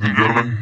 and gentlemen,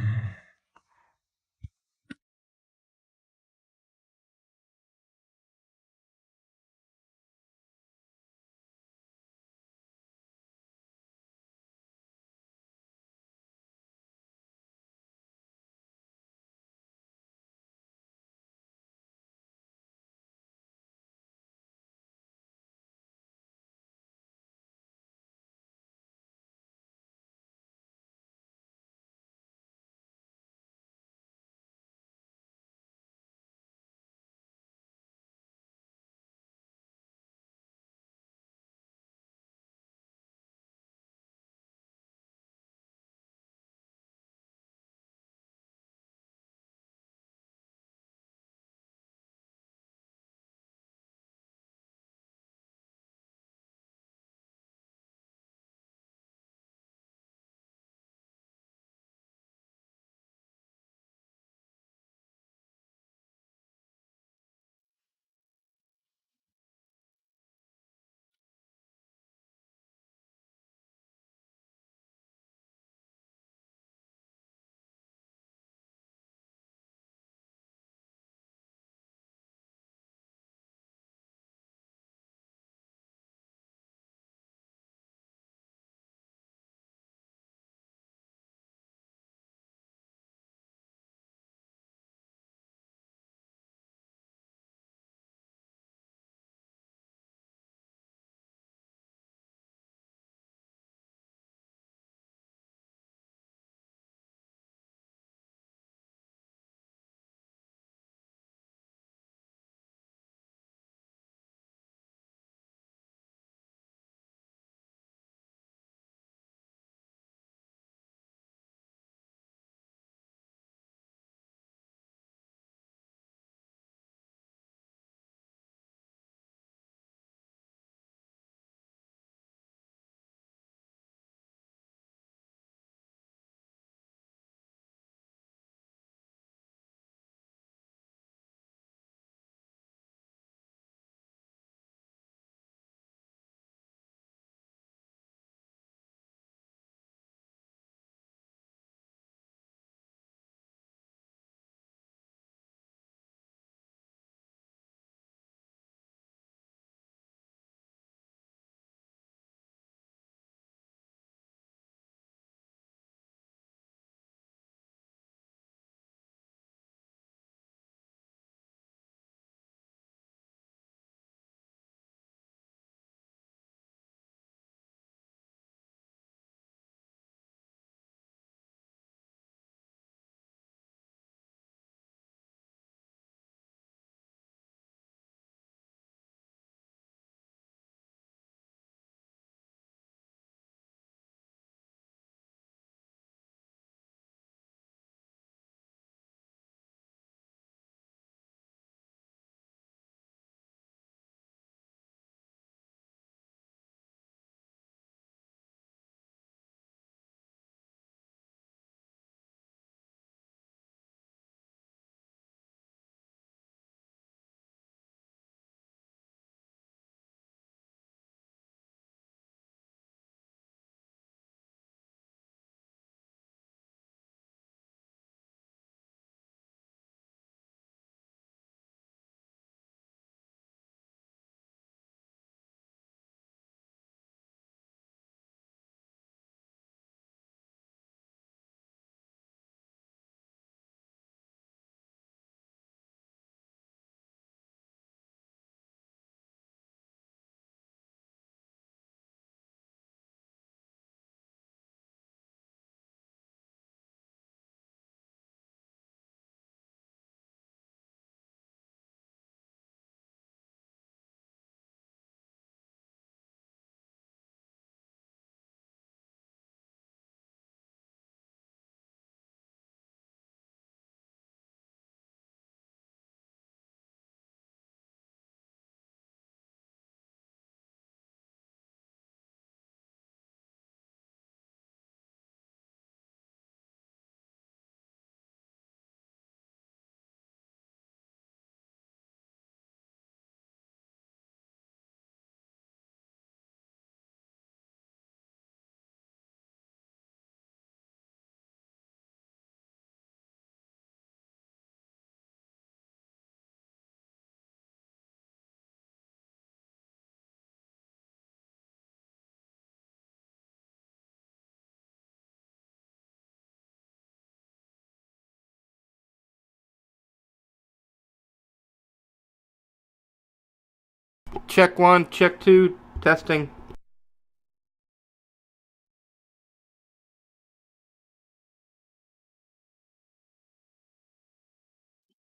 Check one, check two, testing.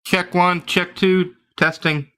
Check one, check two, testing.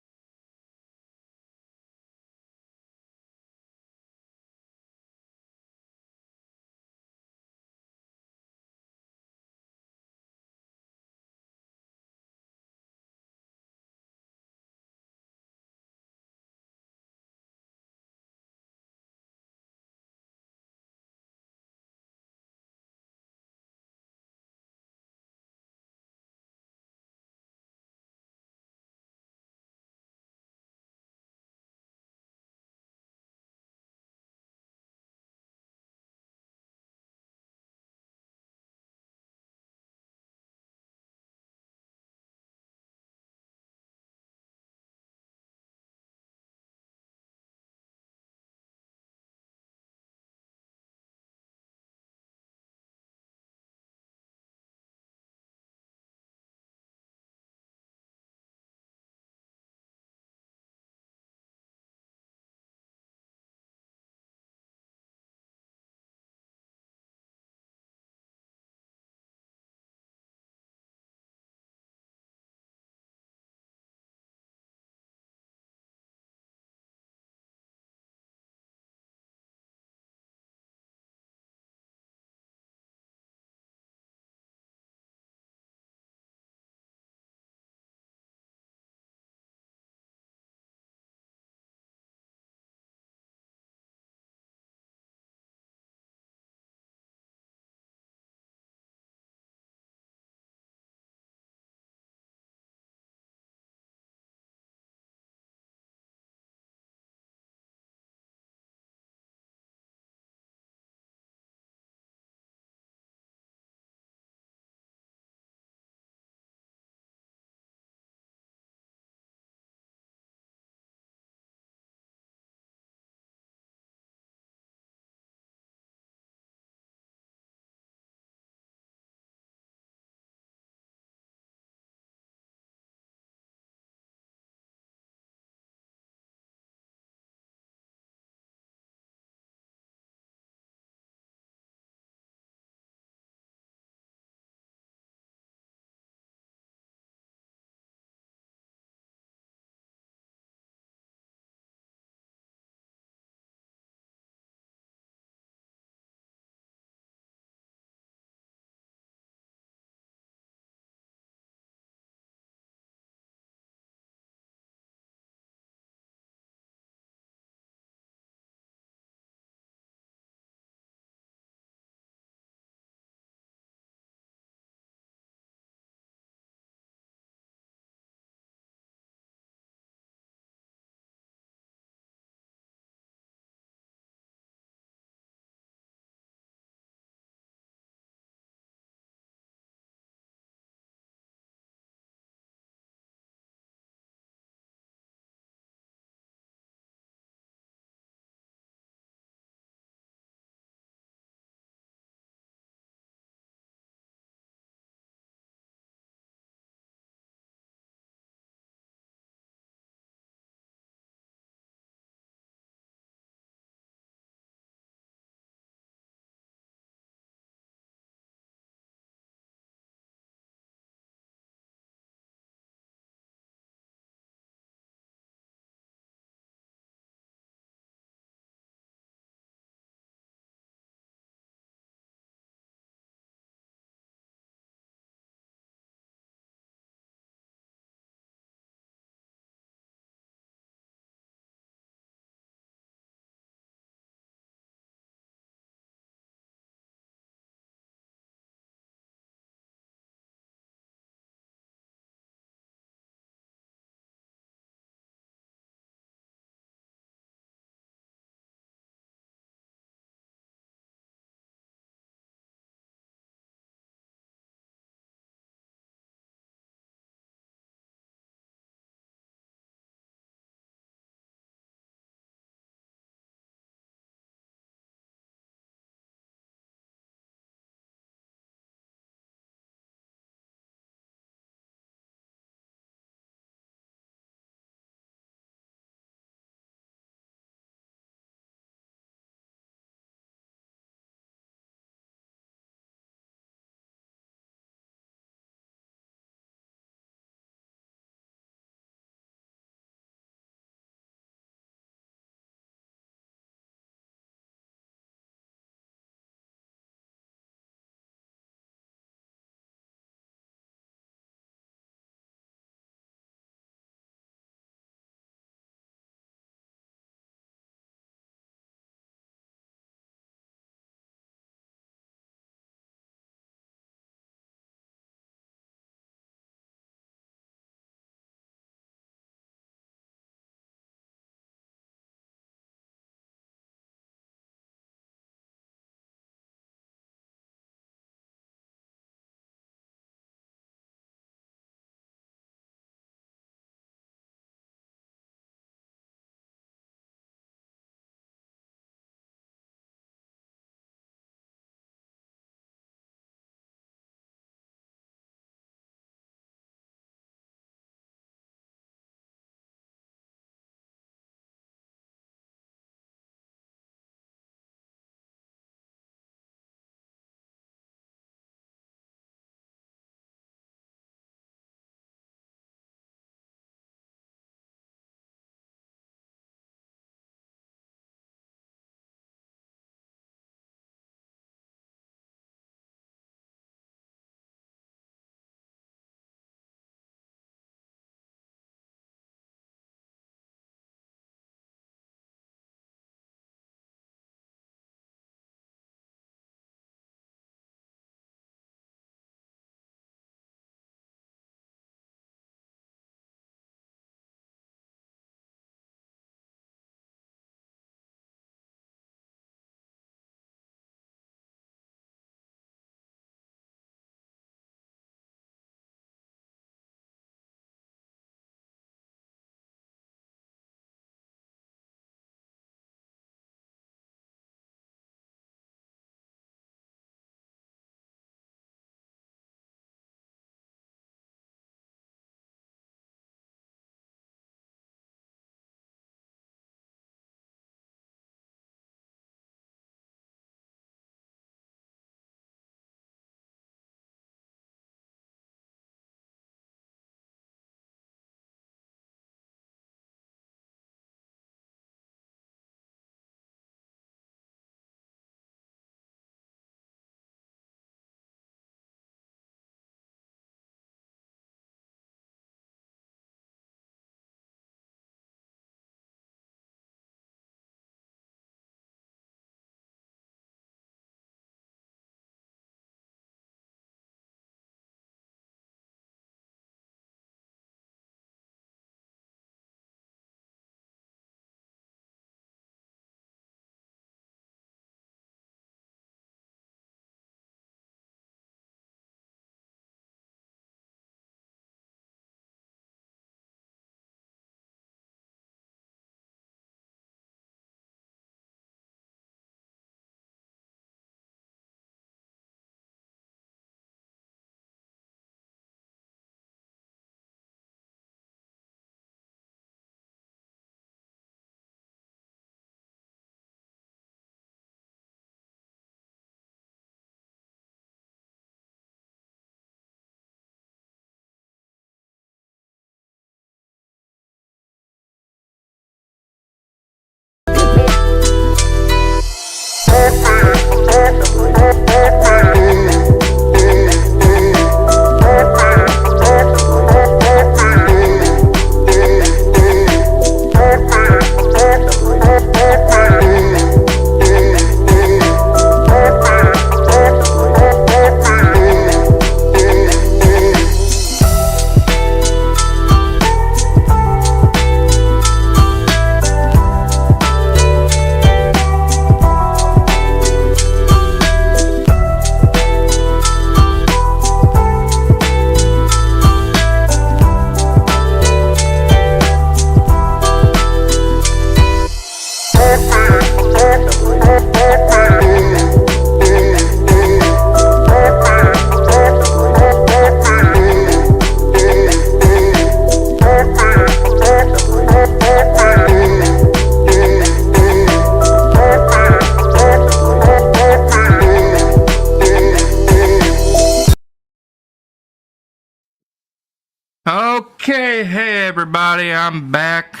everybody, I'm back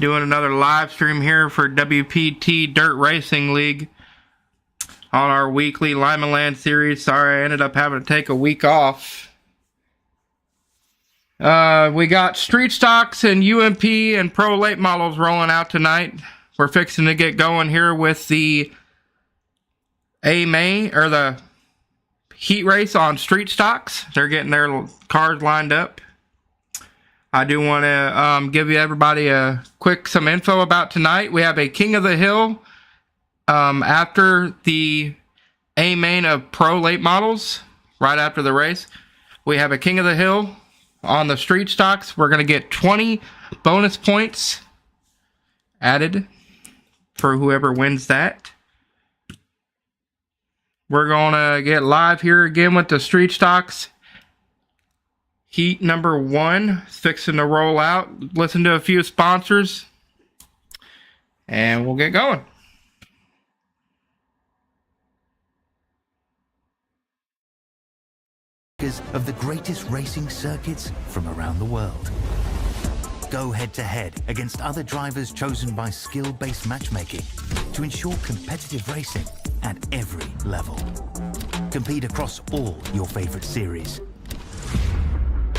doing another live stream here for WPT Dirt Racing League on our weekly Lima Land series. Sorry, I ended up having to take a week off. We got street stocks and UMP and pro late models rolling out tonight. We're fixing to get going here with the A-Main, or the heat race on street stocks. They're getting their cars lined up. I do want to give you everybody some info about tonight. We have a King of the Hill after the A-Main of pro late models, right after the race. We have a King of the Hill on the street stocks. We're going to get 20 bonus points added for whoever wins that. We're going to get live here again with the street stocks. Heat number 1 fixing to roll out. Listen to a few sponsors, and we'll get going. Of the greatest racing circuits from around the world. Go head-to-head against other drivers chosen by skill-based matchmaking to ensure competitive racing at every level. Compete across all your favorite series.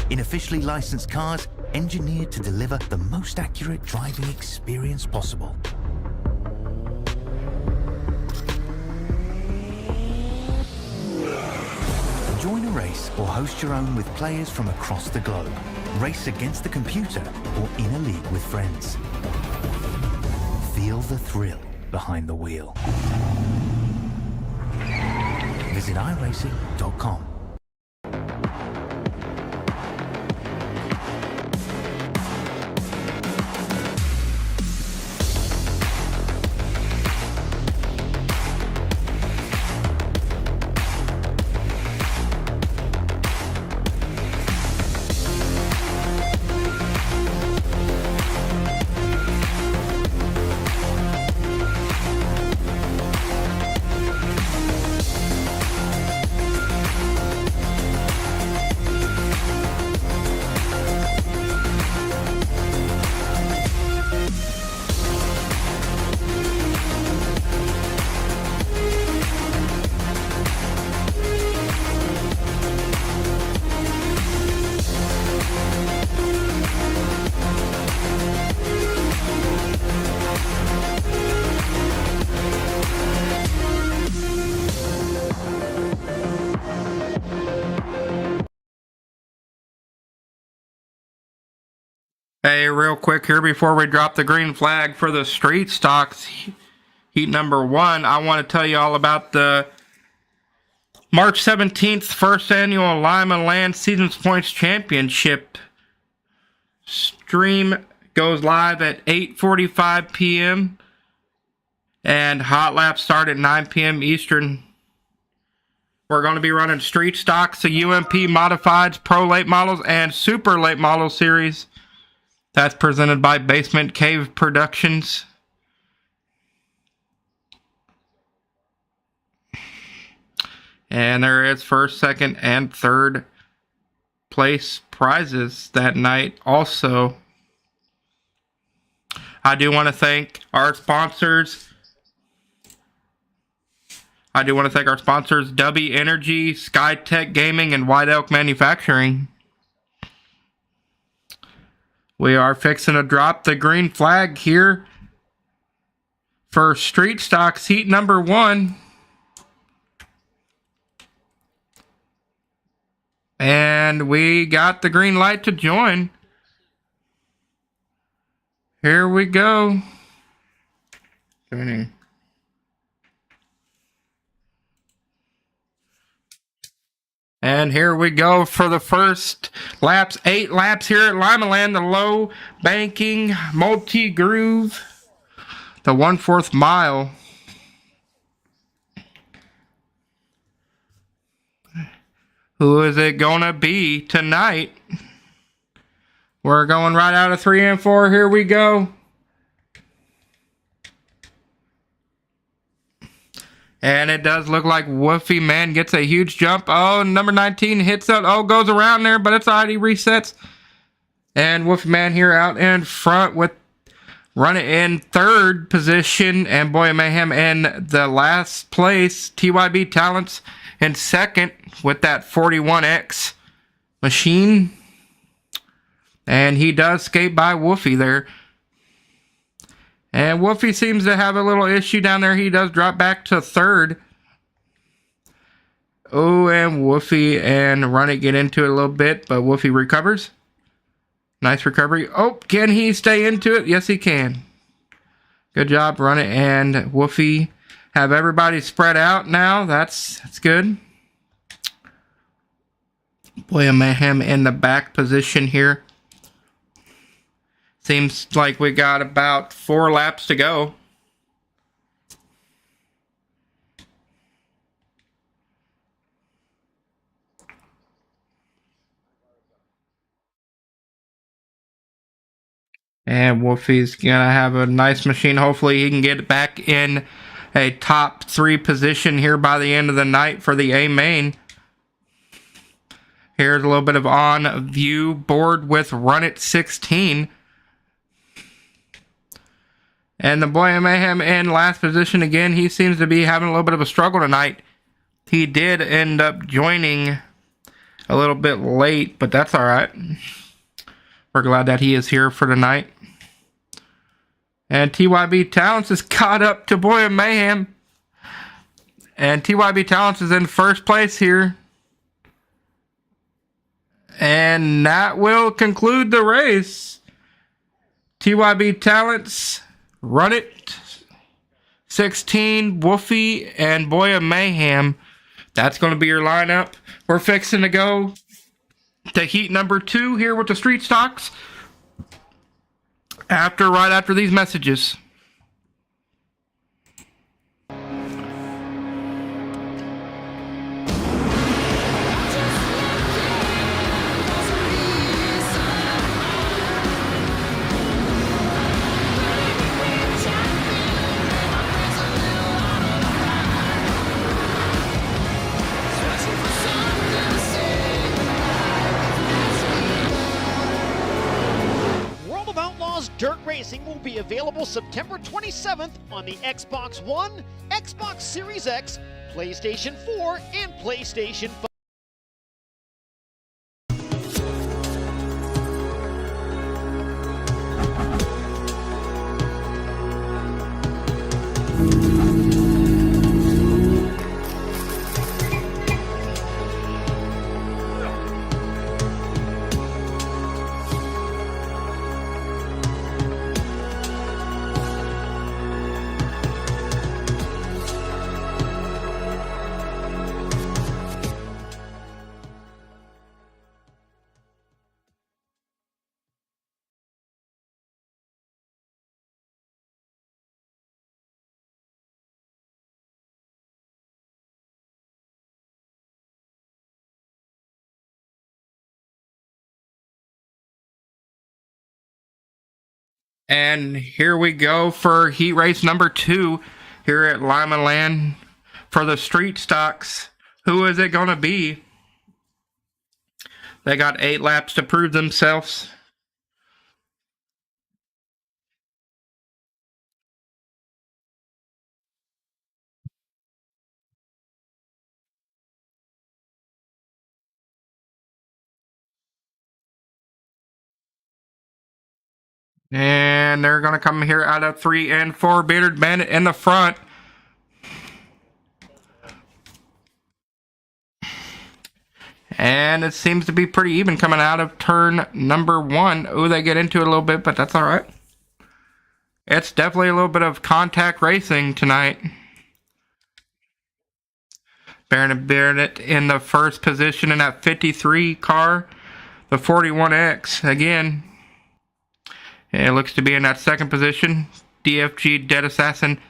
In officially licensed cars, engineered to deliver the most accurate driving experience possible. Join a race or host your own with players from across the globe. Race against the computer or in a league with friends. Feel the thrill behind the wheel. Visit iRacing.com. Hey, real quick here before we drop the green flag for the street stocks heat number 1, I want to tell you all about the March 17th first annual Lima Land Seasons Points Championship. Stream goes live at 8:45 p.m. and hot laps start at 9 p.m. Eastern. We're going to be running street stocks, the UMP modifieds, pro late models, and super late model series. That's presented by Basement Cave Productions. And there is first, second, and third place prizes that night also. I do want to thank our sponsors. W Energy, SkyTech Gaming, and White Elk Manufacturing. We are fixing to drop the green flag here for street stocks heat number 1. And we got the green light to join. Here we go. Joining. And here we go for the first laps. 8 laps here at Lima Land, the low banking multi-groove, the 1/4 mile. Who is it gonna be tonight? We're going right out of 3 and 4. Here we go. And it does look like Woofy Man gets a huge jump. Oh, number 19 hits out. Oh, goes around there, but it's already resets. And Wolfman here out in front with running in third position, and Boy Mayhem in the last place. TYB Talents in second with that 41X machine. And he does skate by Wolfie there. And Wolfie seems to have a little issue down there. He does drop back to third. Oh, and Wolfie and Run It get into it a little bit, but Wolfie recovers. Nice recovery. Oh, can he stay into it? Yes, he can. Good job, Run It and Wolfie. Have everybody spread out now. That's good. Boy Mayhem in the back position here. Seems like we got about 4 laps to go. And Wolfie's going to have a nice machine. Hopefully he can get back in a top 3 position here by the end of the night for the A main. Here's a little bit of on view board with Run It 16. And the Boy Mayhem in last position again. He seems to be having a little bit of a struggle tonight. He did end up joining a little bit late, but that's all right. We're glad that he is here for tonight. And TYB Talents is caught up to Boy Mayhem. And TYB Talents is in first place here. And that will conclude the race. TYB Talents, Run It 16, Wolfie, and Boy Mayhem. That's going to be your lineup. We're fixing to go to heat number 2 here with the street stocks. Right after these messages. Dirt Racing will be available September 27th on the Xbox One, Xbox Series X, PlayStation 4, and PlayStation 5. And here we go for heat race number 2 here at Lima Land for the street stocks. Who is it going to be? They got 8 laps to prove themselves. And they're going to come here out of 3 and 4. Bearded Bandit in the front. And it seems to be pretty even coming out of turn number 1. Oh, they get into it a little bit, but that's all right. It's definitely a little bit of contact racing tonight. Barrett in the first position in that 53 car. The 41X, again, it looks to be in that second position. DFG, Dead Assassin.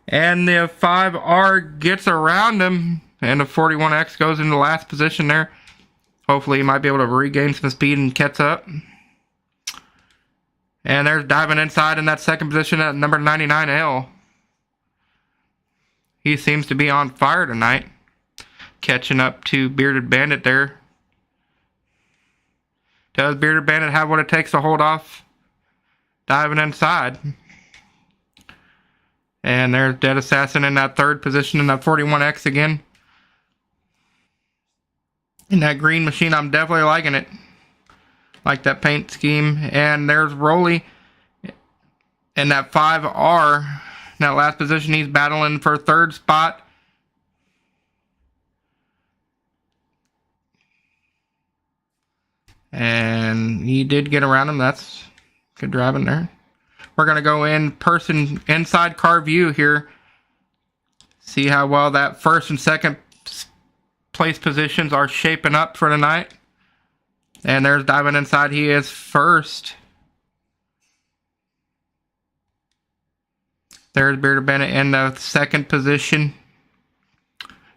And the 5R gets around him. And the 41X goes into last position there. Hopefully he might be able to regain some speed and catch up. And there's diving inside in that second position at number 99L. He seems to be on fire tonight. Catching up to Bearded Bandit there. Does Bearded Bandit have what it takes to hold off diving inside? And there's Dead Assassin in that third position in that 41X again. In that green machine, I'm definitely liking it. Like that paint scheme. And there's Rolly in that 5R. In that last position, he's battling for third spot. And he did get around him. That's good driving there. We're going to go inside car view here. See how well that first and second place positions are shaping up for tonight. And there's diving inside. He is first. There's Bearded Bandit in the second position.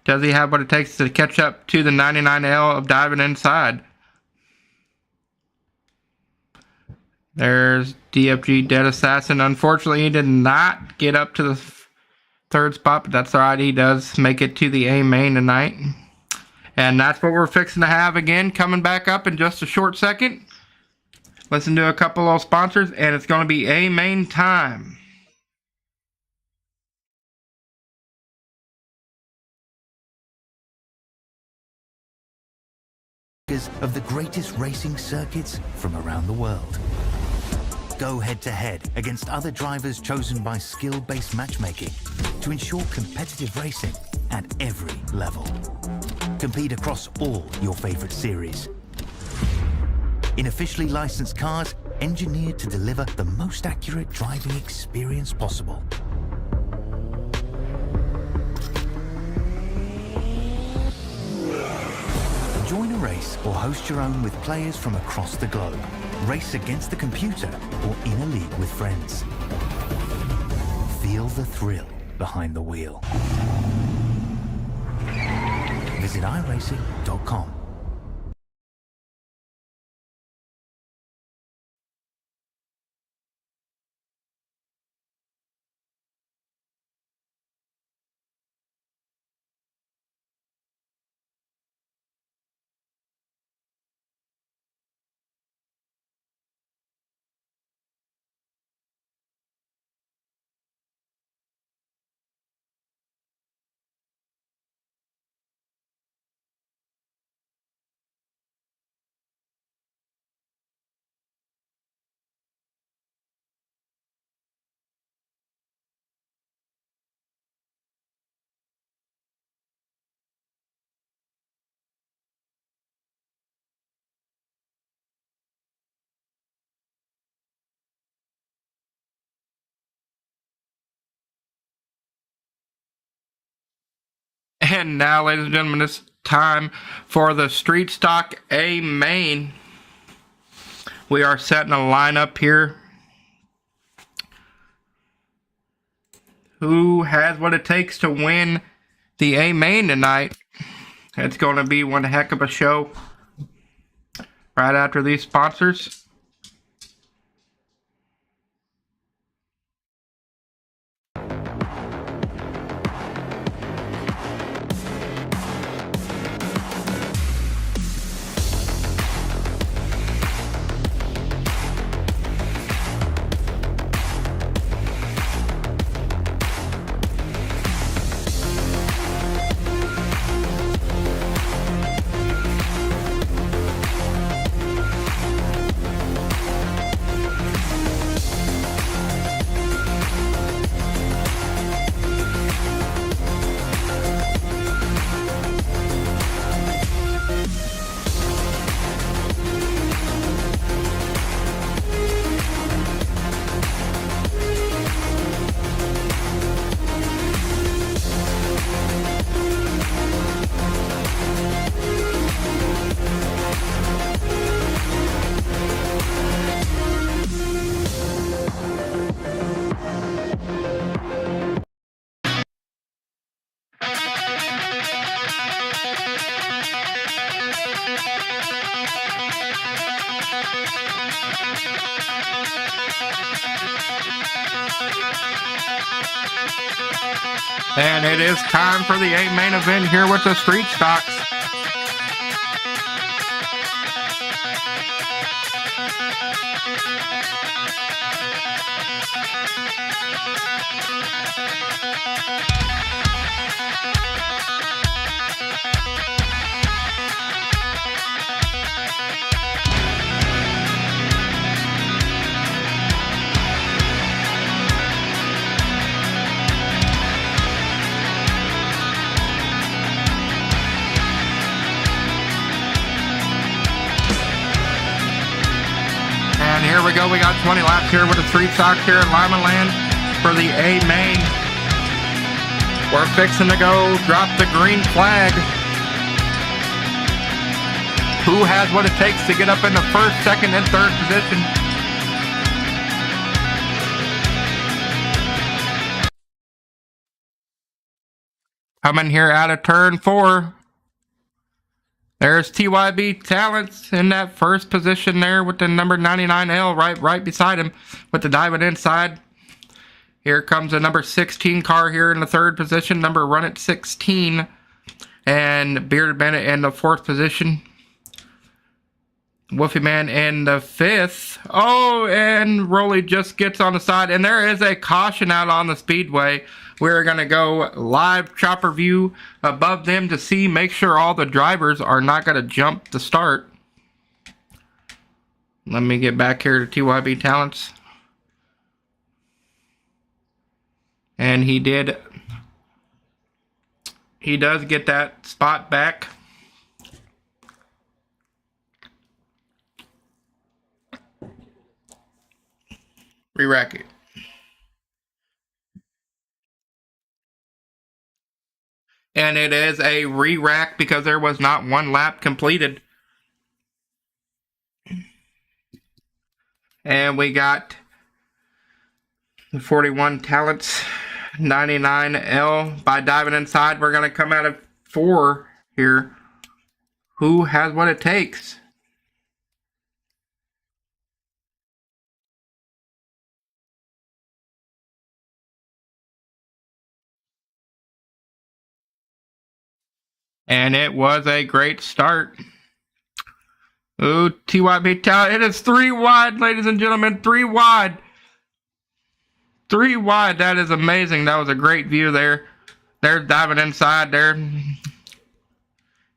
Does he have what it takes to catch up to the 99L of diving inside? There's DFG Dead Assassin. Unfortunately, he did not get up to the third spot, but that's alright. He does make it to the A main tonight. And that's what we're fixing to have again, coming back up in just a short second. Listen to a couple of sponsors, and it's going to be A main time. Of the greatest racing circuits from around the world. Go head-to-head against other drivers chosen by skill-based matchmaking to ensure competitive racing at every level. Compete across all your favorite series. In officially licensed cars, engineered to deliver the most accurate driving experience possible. Join a race or host your own with players from across the globe. Race against the computer or in a league with friends. Feel the thrill behind the wheel. Visit iRacing.com. And now, ladies and gentlemen, it's time for the Street Stock A main. We are setting a lineup here. Who has what it takes to win the A main tonight? It's going to be one heck of a show right after these sponsors. And it is time for the A main event here with the Street Stocks. Here we go. We got 20 laps here with a street stock here at Lima Land for the A main. We're fixing to go drop the green flag. Who has what it takes to get up in the first, second, and third position? Coming here out of turn 4. There's TYB Talents in that first position there with the number 99L right beside him with the diving inside. Here comes a number 16 car here in the third position, number run at 16. And Bearded Bandit in the fourth position. Wolfie Man in the fifth. Oh, and Rolly just gets on the side. And there is a caution out on the speedway. We're going to go live chopper view above them to see, make sure all the drivers are not going to jump the start. Let me get back here to TYB Talents. And he does get that spot back. Re-rack it. And it is a re-rack because there was not one lap completed. And we got the 41 Talents 99L by diving inside. We're going to come out of 4 here. Who has what it takes? And it was a great start. Ooh, TYB Talent. It is 3 wide, ladies and gentlemen. 3 wide. 3 wide. That is amazing. That was a great view there. They're diving inside there. And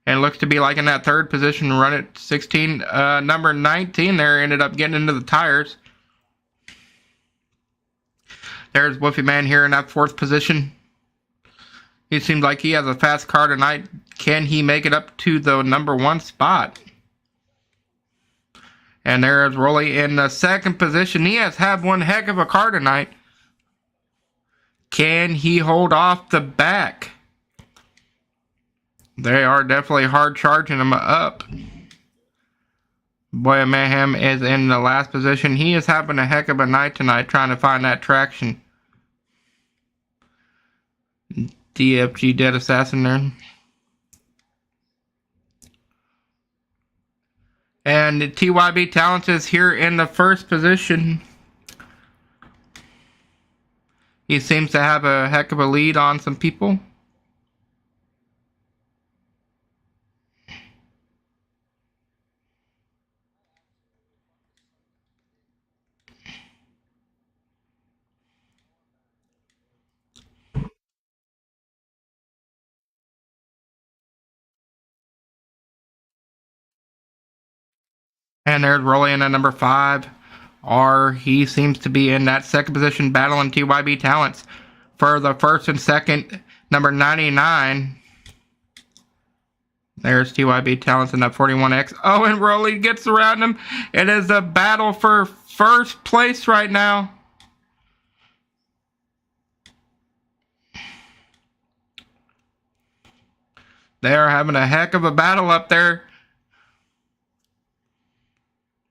it looks to be like in that third position, run at 16. Number 19 there ended up getting into the tires. There's Wolfie Man here in that fourth position. He seems like he has a fast car tonight. Can he make it up to the number 1 spot? And there's Rolly in the second position. He has had one heck of a car tonight. Can he hold off the back? They are definitely hard charging him up. Boy Mayhem is in the last position. He is having a heck of a night tonight trying to find that traction. DFG Dead Assassin there. And TYB Talents is here in the first position. He seems to have a heck of a lead on some people. And there's Rolly in at number 5. He seems to be in that second position battling TYB Talents for the first and second. Number 99. There's TYB Talents in that 41X. Oh, and Rolly gets around him. It is a battle for first place right now. They are having a heck of a battle up there.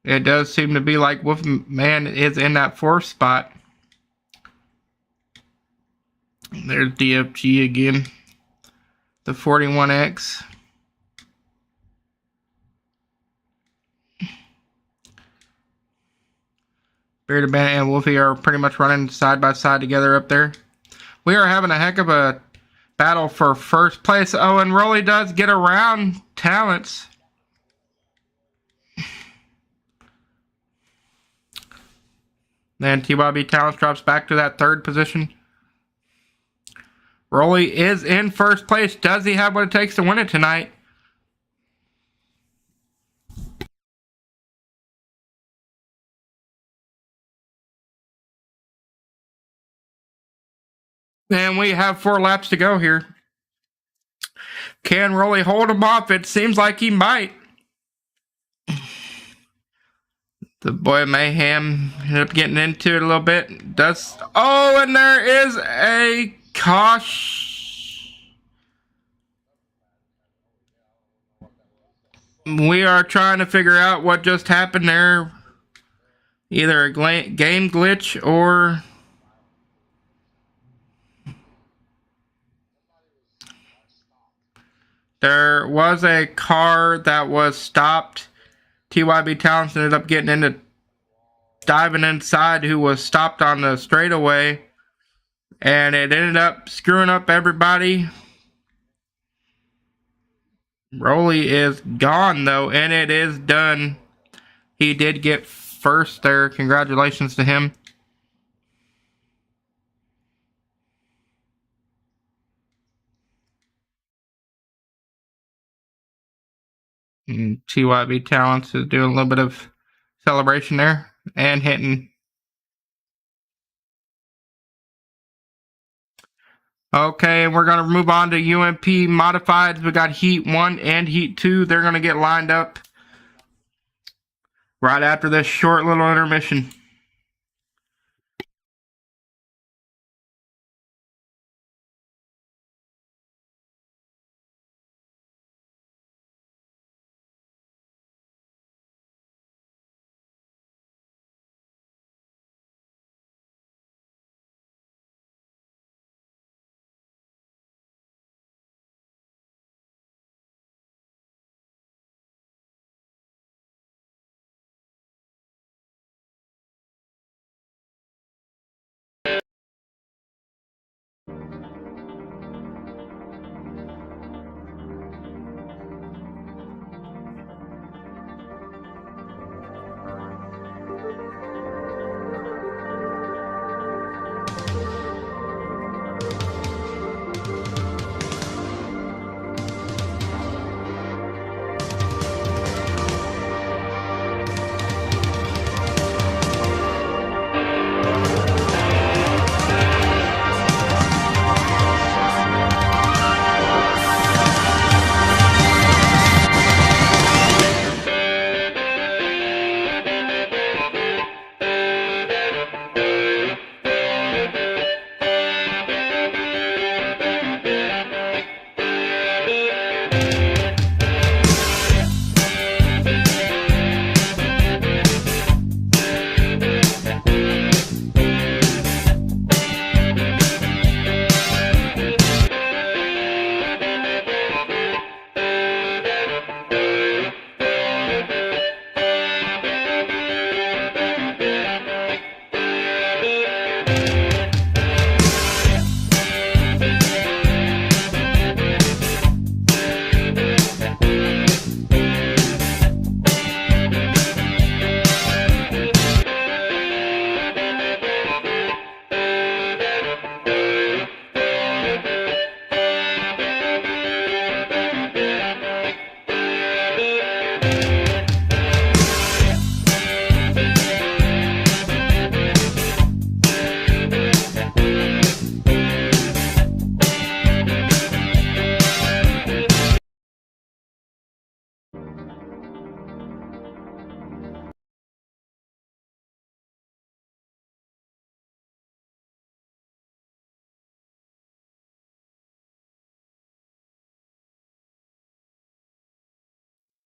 It does seem to be like Wolfman is in that 4th spot. There's DFG again. The 41X. Bearded Bandit and Wolfie are pretty much running side by side together up there. We are having a heck of a battle for first place. Oh, and Rolly does get around Talents. Then TYB Talents drops back to that third position. Rolly is in first place. Does he have what it takes to win it tonight? And we have 4 laps to go here. Can Rolly hold him off? It seems like he might. The boy Mayhem ended up getting into it a little bit. Oh, and there is a caution. We are trying to figure out what just happened there. Either a game glitch or there was a car that was stopped. TYB Talents ended up diving inside who was stopped on the straightaway. And it ended up screwing up everybody. Rolly is gone, though, and it is done. He did get first there. Congratulations to him. And TYB Talents is doing a little bit of celebration there and hitting. Okay, and we're going to move on to UMP Modifieds. We got Heat 1 and Heat 2. They're going to get lined up right after this short little intermission.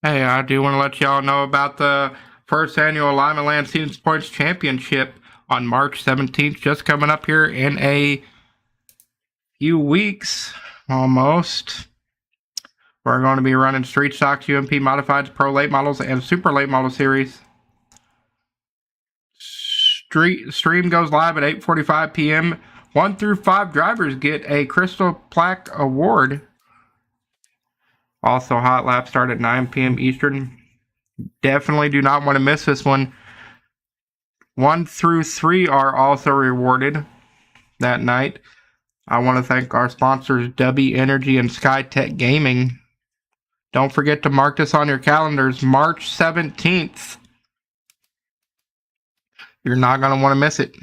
Hey, I do want to let y'all know about the first annual Lima Land Seasons Points Championship on March 17th, just coming up here in a few weeks, almost. We're going to be running Street Stocks, UMP Modifieds, Pro Late Models, and Super Late Model Series. Stream goes live at 8:45 p.m. 1 through 5 drivers get a Crystal Plaque Award. Also, hot lap start at 9 p.m. Eastern. Definitely do not want to miss this one. 1 through 3 are also rewarded that night. I want to thank our sponsors, W Energy and SkyTech Gaming. Don't forget to mark this on your calendars, March 17th. You're not going to want to miss it.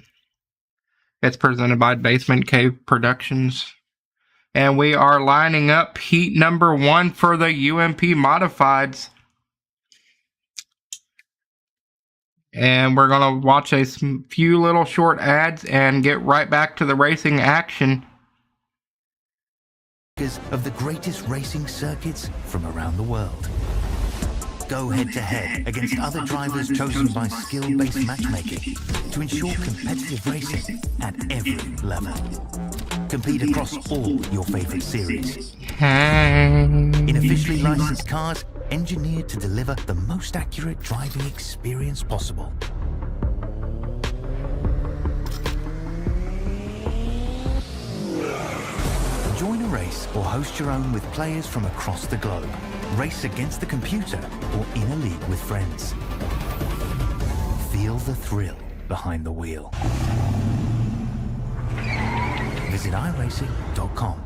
It's presented by Basement Cave Productions. And we are lining up heat number 1 for the UMP Modifieds. And we're going to watch a few little short ads and get right back to the racing action. Of the greatest racing circuits from around the world. Go head-to-head against other drivers chosen by skill-based matchmaking to ensure competitive racing at every level. Compete across all your favorite series. In officially licensed cars, engineered to deliver the most accurate driving experience possible. Join a race or host your own with players from across the globe. Race against the computer or in a league with friends. Feel the thrill behind the wheel. Visit iRacing.com.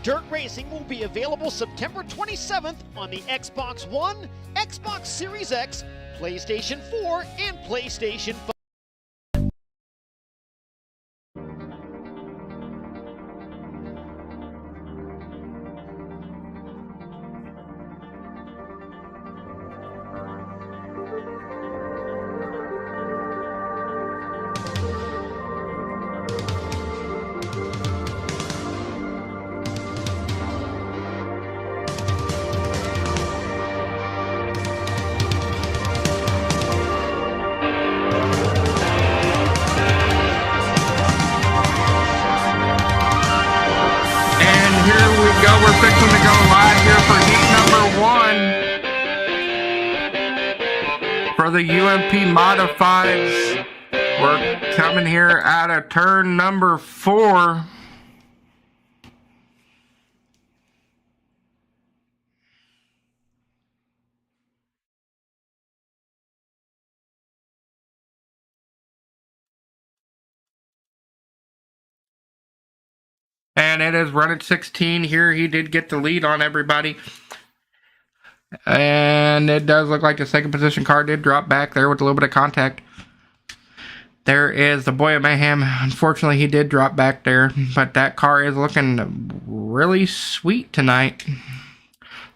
Dirt Racing will be available September 27th on the Xbox One, Xbox Series X, PlayStation 4, and PlayStation 5. We're fixing to go live here for heat number 1 for the UMP Modifieds. We're coming here out of turn number 4. And it is run at 16 here. He did get the lead on everybody. And it does look like the second position car did drop back there with a little bit of contact. There is the Boy of Mayhem. Unfortunately, he did drop back there. But that car is looking really sweet tonight.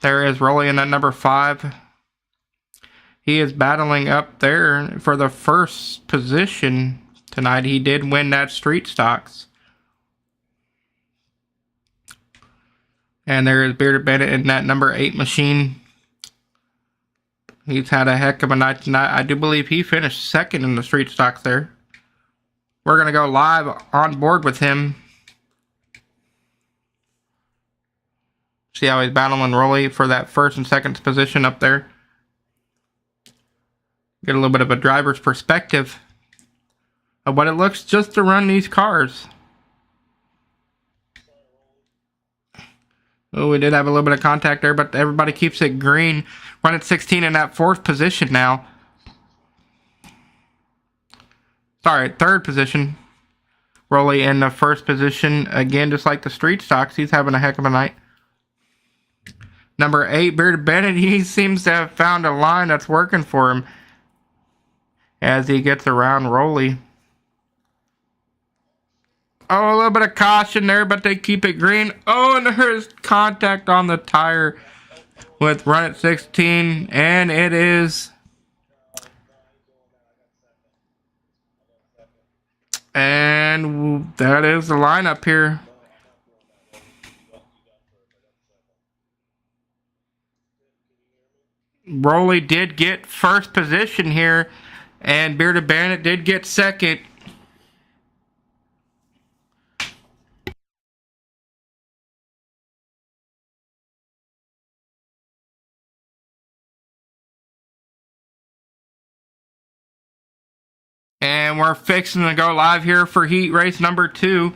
There is Rolly in that number 5. He is battling up there for the first position tonight. He did win that street stocks. And there is Bearded Bandit in that number 8 machine. He's had a heck of a night tonight. I do believe he finished second in the street stocks there. We're going to go live on board with him. See how he's battling Rolly for that first and second position up there. Get a little bit of a driver's perspective of what it looks just to run these cars. Oh, we did have a little bit of contact there, but everybody keeps it green. Run at 16 in that 4th position now. Sorry, 3rd position. Rolly in the 1st position. Again, just like the street stocks, he's having a heck of a night. Number 8, Bearded Bandit, he seems to have found a line that's working for him as he gets around Rolly. Oh, a little bit of caution there, but they keep it green. Oh, and there's contact on the tire with run at 16, and it is. And that is the lineup here. Rolly did get 1st position here, and Bearded Bandit did get 2nd. And we're fixing to go live here for heat race number 2.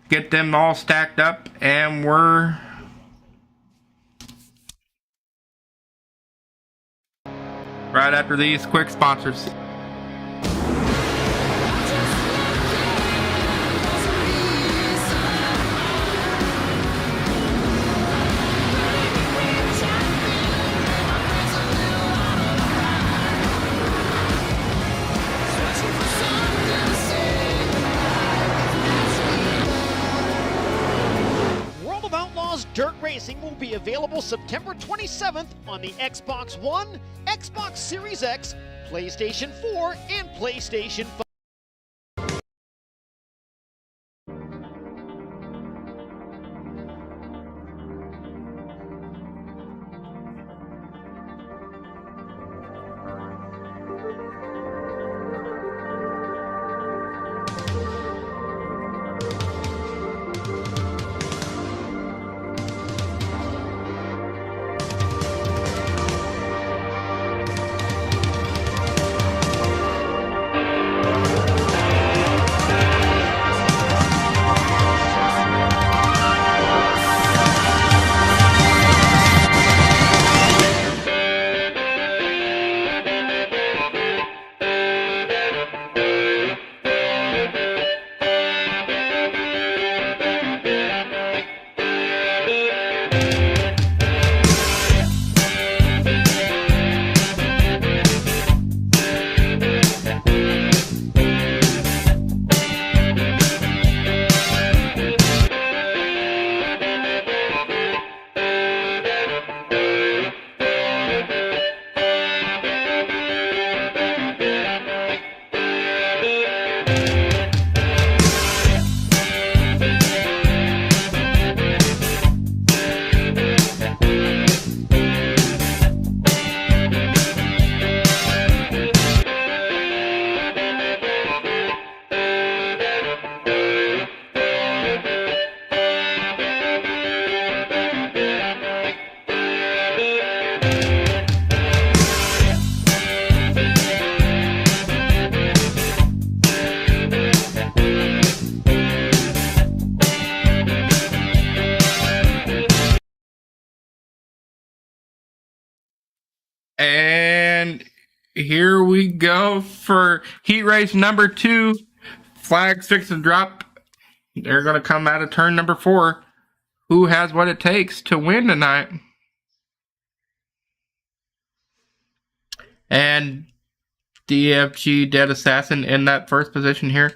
Get them all stacked up, and we're right after these quick sponsors. Dirt Racing will be available September 27th on the Xbox One, Xbox Series X, PlayStation 4, and PlayStation 5. And here we go for heat race number 2. Flags fixed to drop. They're going to come out of turn number 4. Who has what it takes to win tonight? And DFG Dead Assassin in that first position here.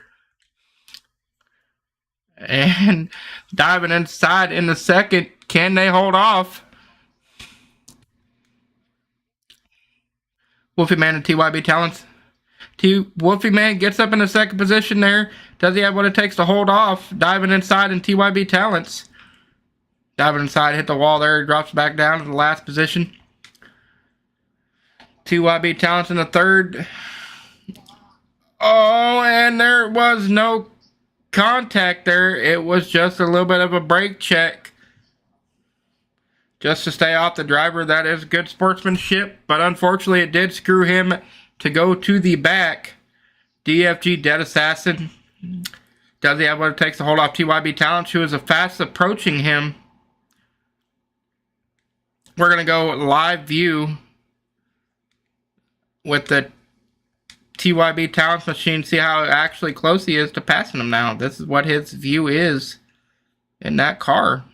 And diving inside in the second. Can they hold off? Wolfie Man and TYB Talents. Wolfie Man gets up in the second position there. Does he have what it takes to hold off? Diving inside in TYB Talents. Diving inside, hit the wall there. Drops back down to the last position. TYB Talents in the third. Oh, and there was no contact there. It was just a little bit of a brake check. Just to stay off the driver. That is good sportsmanship. But unfortunately, it did screw him to go to the back. DFG Dead Assassin. Does he have what it takes to hold off TYB Talents, who is fast approaching him? We're going to go live view with the TYB Talents machine. See how actually close he is to passing him now. This is what his view is in that car.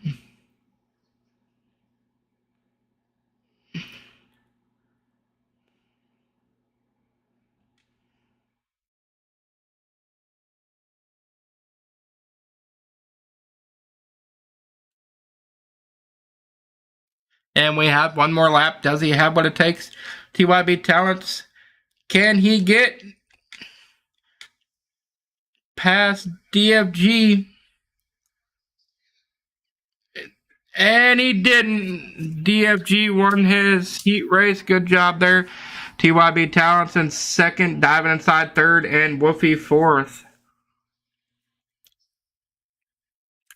And we have one more lap. Does he have what it takes? TYB Talents. Can he get past DFG? And he didn't. DFG won his heat race. Good job there. TYB Talents in second. Diving inside third. And Woofy fourth.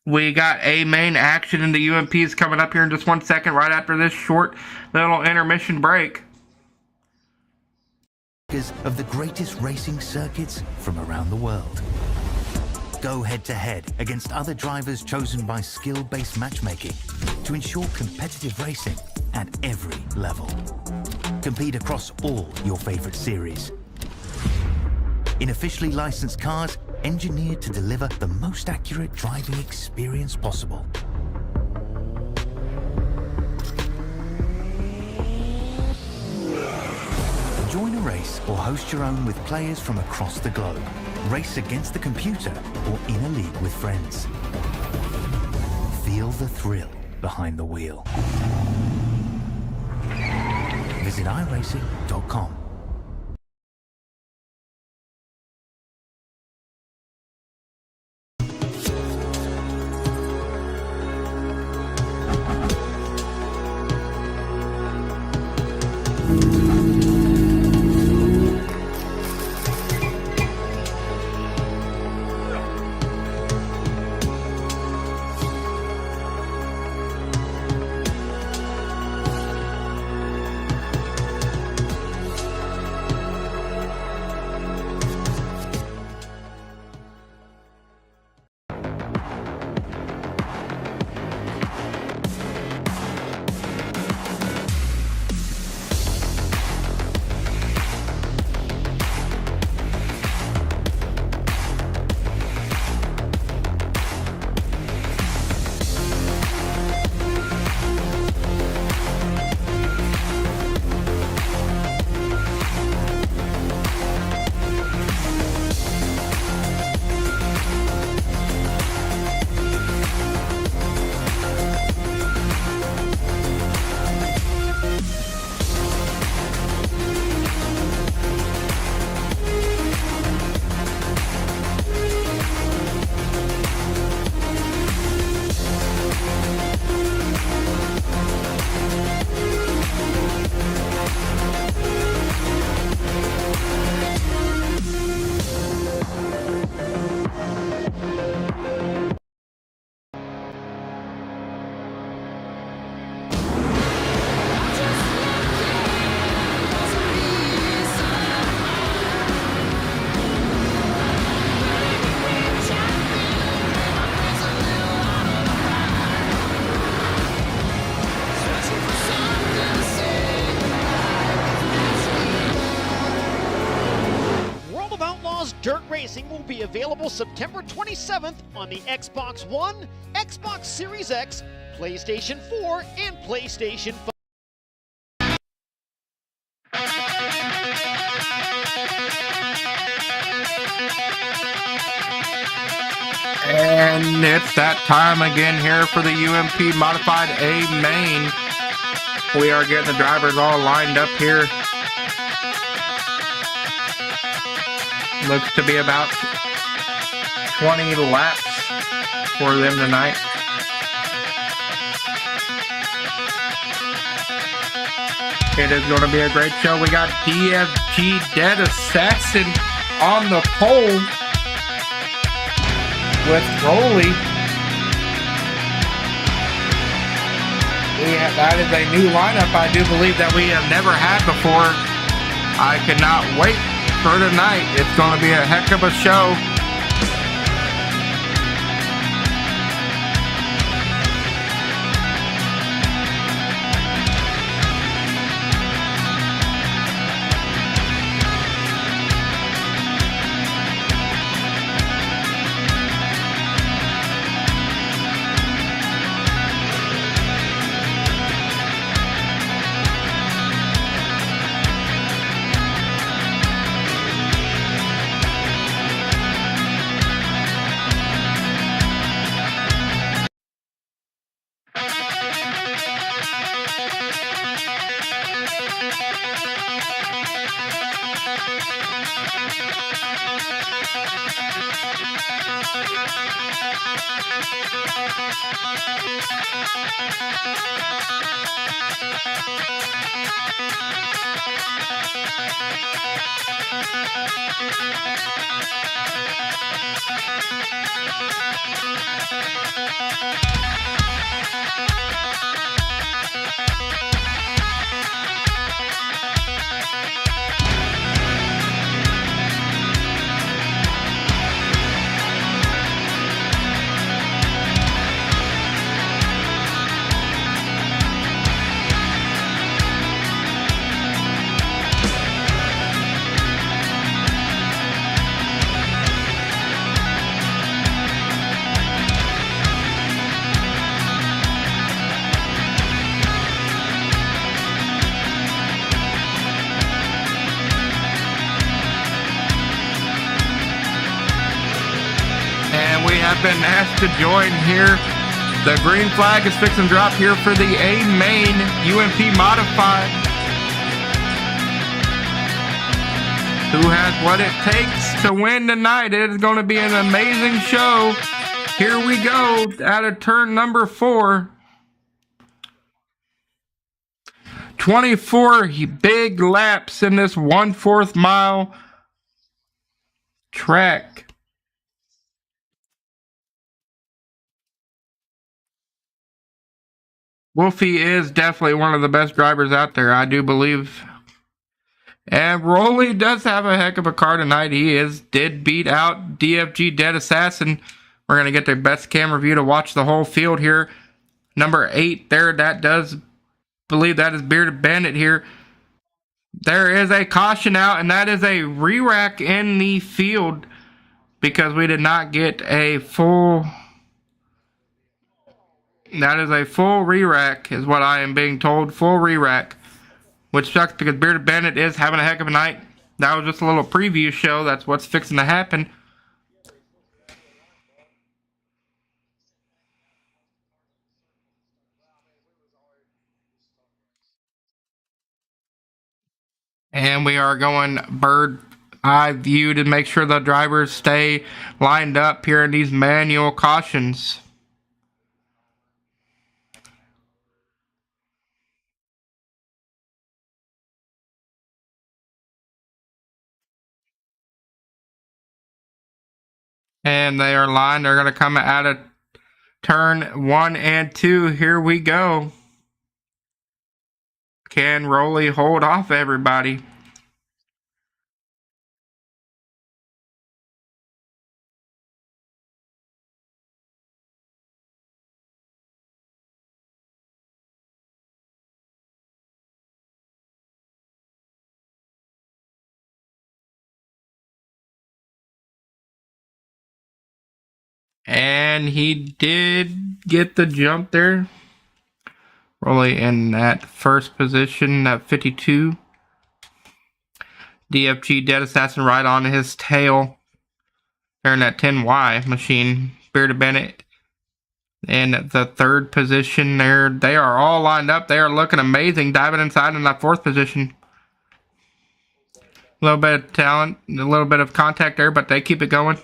We got a main action in the UMPs coming up here in just 1 second, right after this short little intermission break. makers of the greatest racing circuits from around the world. Go head-to-head against other drivers chosen by skill-based matchmaking to ensure competitive racing at every level. Compete across all your favorite series. In officially licensed cars, engineered to deliver the most accurate driving experience possible. Join a race or host your own with players from across the globe. Race against the computer or in a league with friends. Feel the thrill behind the wheel. Visit iRacing.com. Dirt Racing will be available September 27th on the Xbox One, Xbox Series X, PlayStation 4, and PlayStation 5. And it's that time again here for the UMP Modified A main. We are getting the drivers all lined up here. Looks to be about 20 laps for them tonight. It is going to be a great show. We got DFG Dead Assassin on the pole with Rolly. That is a new lineup I do believe that we have never had before. I cannot wait for tonight. It's going to be a heck of a show. been asked to join here. The green flag is fixing to drop here for the A main UMP modified. Who has what it takes to win tonight? It is going to be an amazing show. Here we go out of turn number 4. 24 big laps in this 1/4 mile track. Wolfie is definitely one of the best drivers out there, I do believe. And Rolly does have a heck of a car tonight. He did beat out DFG Dead Assassin. We're going to get the best camera view to watch the whole field here. Number 8 there, that does believe that is Bearded Bandit here. There is a caution out, and that is a re-rack in the field because we did not get a full... That is a full re-rack is what I am being told. Full re-rack. Which sucks because Bearded Bandit is having a heck of a night. That was just a little preview show. That's what's fixing to happen. And we are going bird eye view to make sure the drivers stay lined up here in these manual cautions. And they are lined. They're going to come out of turn 1 and 2. Here we go. Can Rolly hold off everybody? And he did get the jump there. Rolly in that first position at 52. DFG Dead Assassin right on his tail. They're in that 10Y machine. Bearded Bandit in the third position there. They are all lined up. They are looking amazing. Diving inside in that 4th position. A little bit of talent, a little bit of contact there, but they keep it going.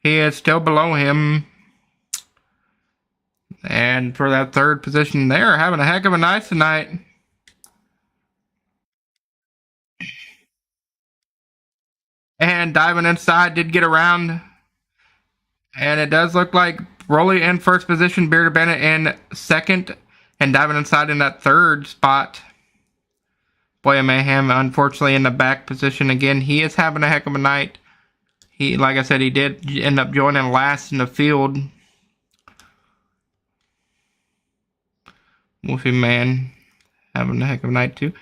He is still below him. And for that 3rd position, they are having a heck of a night tonight. And diving inside did get around. And it does look like Rolly in 1st position, Bearded Bandit in 2nd, and diving inside in that 3rd spot. Boy of Mayhem, unfortunately, in the back position again. He is having a heck of a night. He, like I said, he did end up joining last in the field. Wolfie Man having a heck of a night too.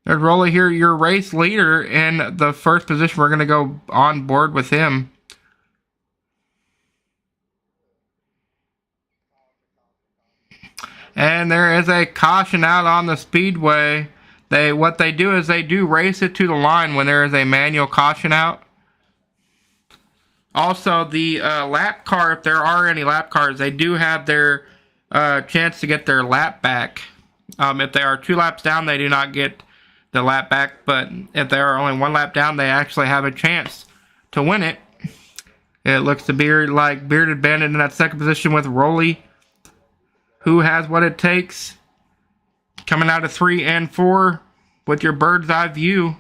There's Rolly here, your race leader in the 1st position. We're going to go on board with him. And there is a caution out on the speedway. What they do is they do race it to the line when there is a manual caution out. Also, the lap car, if there are any lap cars, they do have their chance to get their lap back. If they are 2 laps down, they do not get the lap back. But if they are only 1 lap down, they actually have a chance to win it. It looks to be like Bearded Bandit in that 2nd position with Rolly, who has what it takes. Coming out of 3 and 4 with your bird's eye view.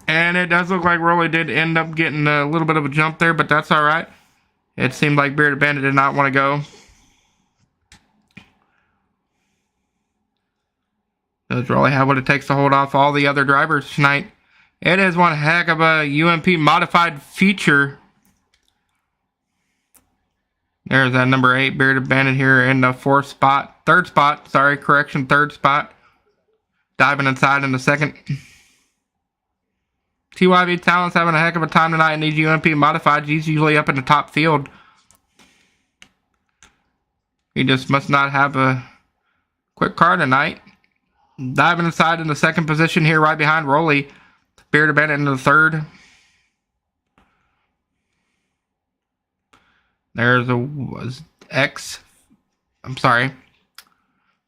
And it does look like Rolly did end up getting a little bit of a jump there, but that's alright. It seemed like Bearded Bandit did not want to go. Does Rolly have what it takes to hold off all the other drivers tonight? It is one heck of a UMP modified feature. There's that number 8 Bearded Bandit here in the 4th spot. 3rd spot, sorry, correction, 3rd spot. Diving inside in the 2nd. TYV Talent's having a heck of a time tonight in these UMP modifieds. He's usually up in the top field. He just must not have a quick car tonight. Diving inside in the 2nd position here right behind Rolly. Bearded Bennett into the third. There's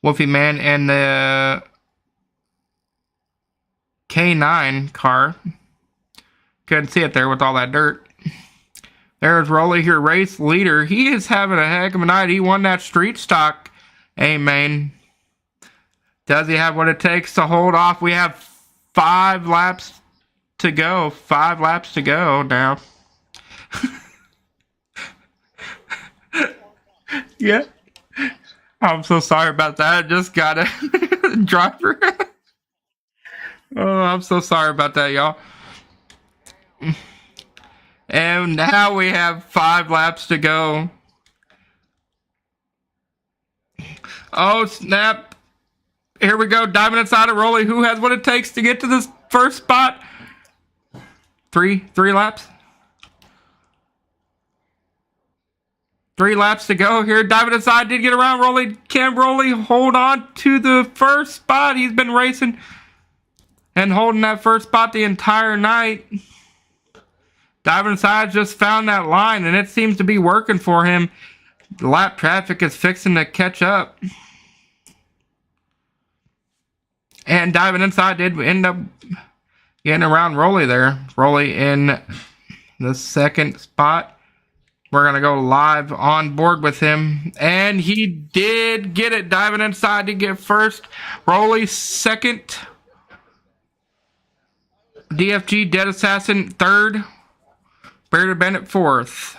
Wolfie Man and the K9 car. Couldn't see it there with all that dirt. There's Rolly here, race leader. He is having a heck of a night. He won that street stock. Amen. Does he have what it takes to hold off? We have 5 laps to go. 5 laps to go now. Yeah. I'm so sorry about that. I just got a driver. Oh, I'm so sorry about that, y'all. And now we have 5 laps to go. Oh, snap. Here we go. Diving inside of Rolly. Who has what it takes to get to this first spot? 3 laps. 3 laps to go here. Diving inside. Did get around Rolly. Can Rolly hold on to the first spot? He's been racing and holding that first spot the entire night. Diving inside just found that line, and it seems to be working for him. The lap traffic is fixing to catch up. And diving inside did end up getting around Rolly there. Rolly in the second spot. We're going to go live on board with him. And he did get it. Diving inside to get first. Rolly second. DFG Dead Assassin third. Bearded Bennett fourth.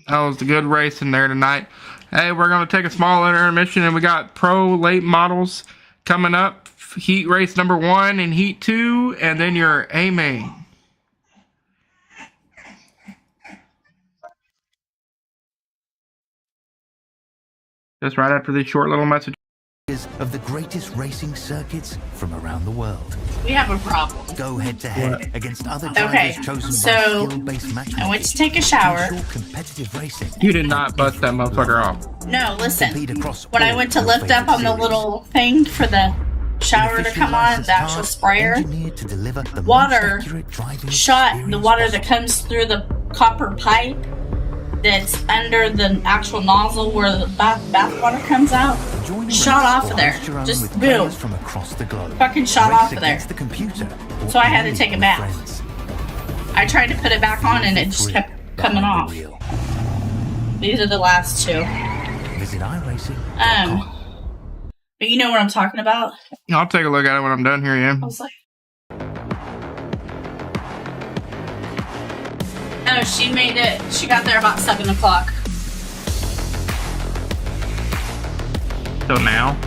That was a good race in there tonight. Hey, we're going to take a small intermission, and we got pro late models coming up. Heat race number 1 and heat 2, and then your A main. Just right after this short little message. Of the greatest racing circuits from around the world. We have a problem. Go head to head against other Okay, drivers chosen so by skill-based matchmaking. I went to take a shower. To ensure competitive racing. You did not bust that motherfucker off. No, listen. Compete across When I all went to your lift up favorite on the series. little thing for the shower to come on, the actual sprayer, Engineered to deliver the most water accurate driving shot the experience water that possible. comes through the copper pipe that's under the actual nozzle where the bath water comes out. Join a Shot race off or of there. host your own Just with boom. players from across the globe. Fucking shot Race off of there. against the computer, or So I had to only take a with bath. friends. I tried to put it back on and it just kept coming Behind off. the wheel. These are the last 2. Visit iRacing. But you know what I'm talking about? I'll take a look at it when I'm done here, yeah. I was like, oh, she made it. She got there about 7 o'clock. So now?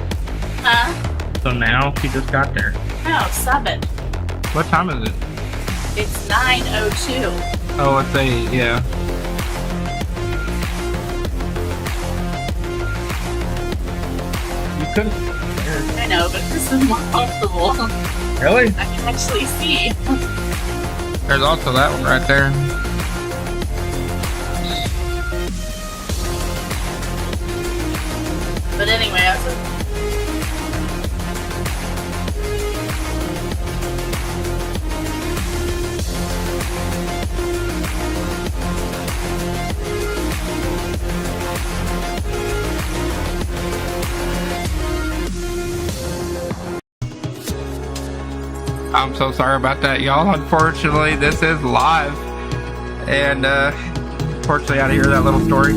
Huh? So now she just got there. No, 7. What time is it? It's 9:02. Oh, it's 8, yeah. You couldn't. I know, but this is more comfortable. Really? I can actually see. There's also that one right there. But anyway, I was like, I'm so sorry about that, y'all. Unfortunately, this is live. And, unfortunately, I had to hear that little story.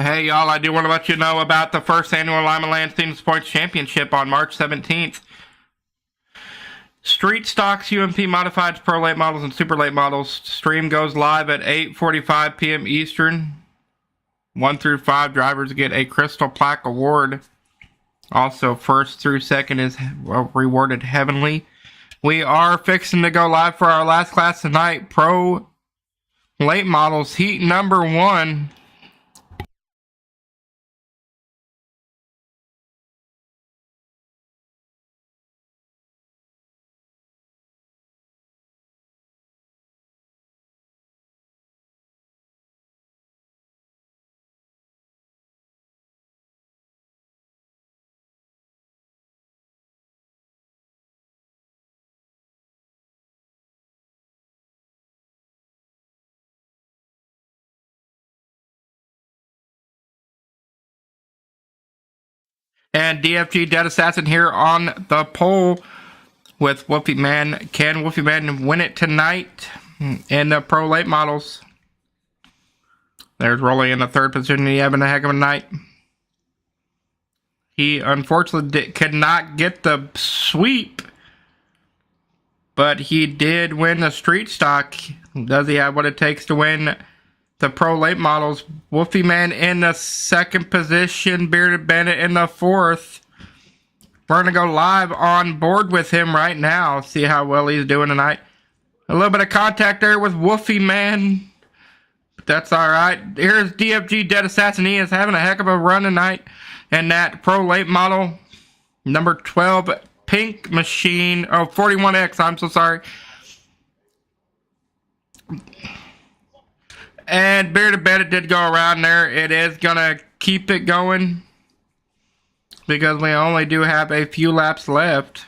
Hey, y'all, I do want to let you know about the first annual Lima Land Seasons Points Championship on March 17th. Street Stocks, UMP Modifieds, Pro Late Models, and Super Late Models. Stream goes live at 8:45 p.m. Eastern. 1 through 5 drivers get a Crystal Plaque Award. Also, first through second is rewarded heavenly. We are fixing to go live for our last class tonight. Pro Late Models, heat number 1. And DFG Dead Assassin here on the pole with Wolfie Man. Can Wolfie Man win it tonight in the Pro Late Models? There's Rolly in the third position. He having a heck of a night. He unfortunately could not get the sweep, but he did win the street stock. Does he have what it takes to win the Pro Late Models? Wolfie Man in the second position, Bearded Bandit in the fourth. We're going to go live on board with him right now, see how well he's doing tonight. A little bit of contact there with Wolfie Man, but that's all right. Here's DFG Dead Assassin. He is having a heck of a run tonight. And that Pro Late Model, number 12, Pink Machine, 41X, I'm so sorry. And Bearded Bandit did go around there. It is going to keep it going because we only do have a few laps left.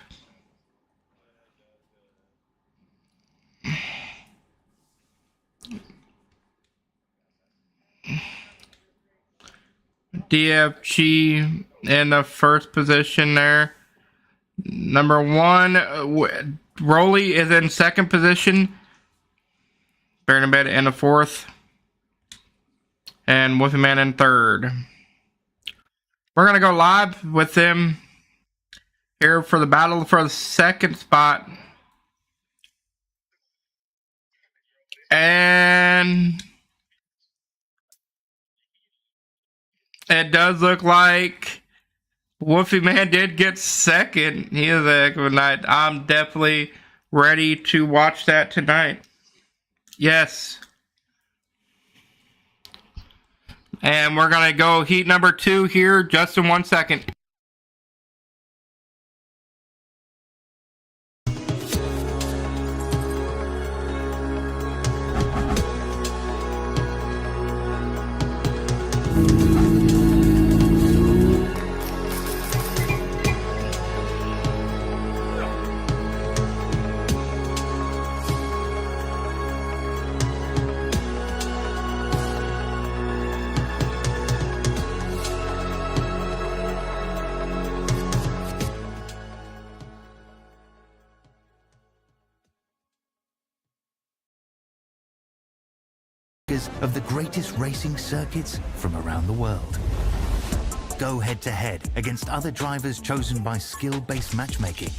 DFG in the first position there. Number 1, Rolly is in second position. Bearded in the fourth. And Wolfie Man in third. We're going to go live with them here for the battle for the second spot. And it does look like Wolfie Man did get second. He is a heck of a night. I'm definitely ready to watch that tonight. Yes. And we're going to go heat number 2 here just in 1 second. Of the greatest racing circuits from around the world. Go head-to-head against other drivers chosen by skill-based matchmaking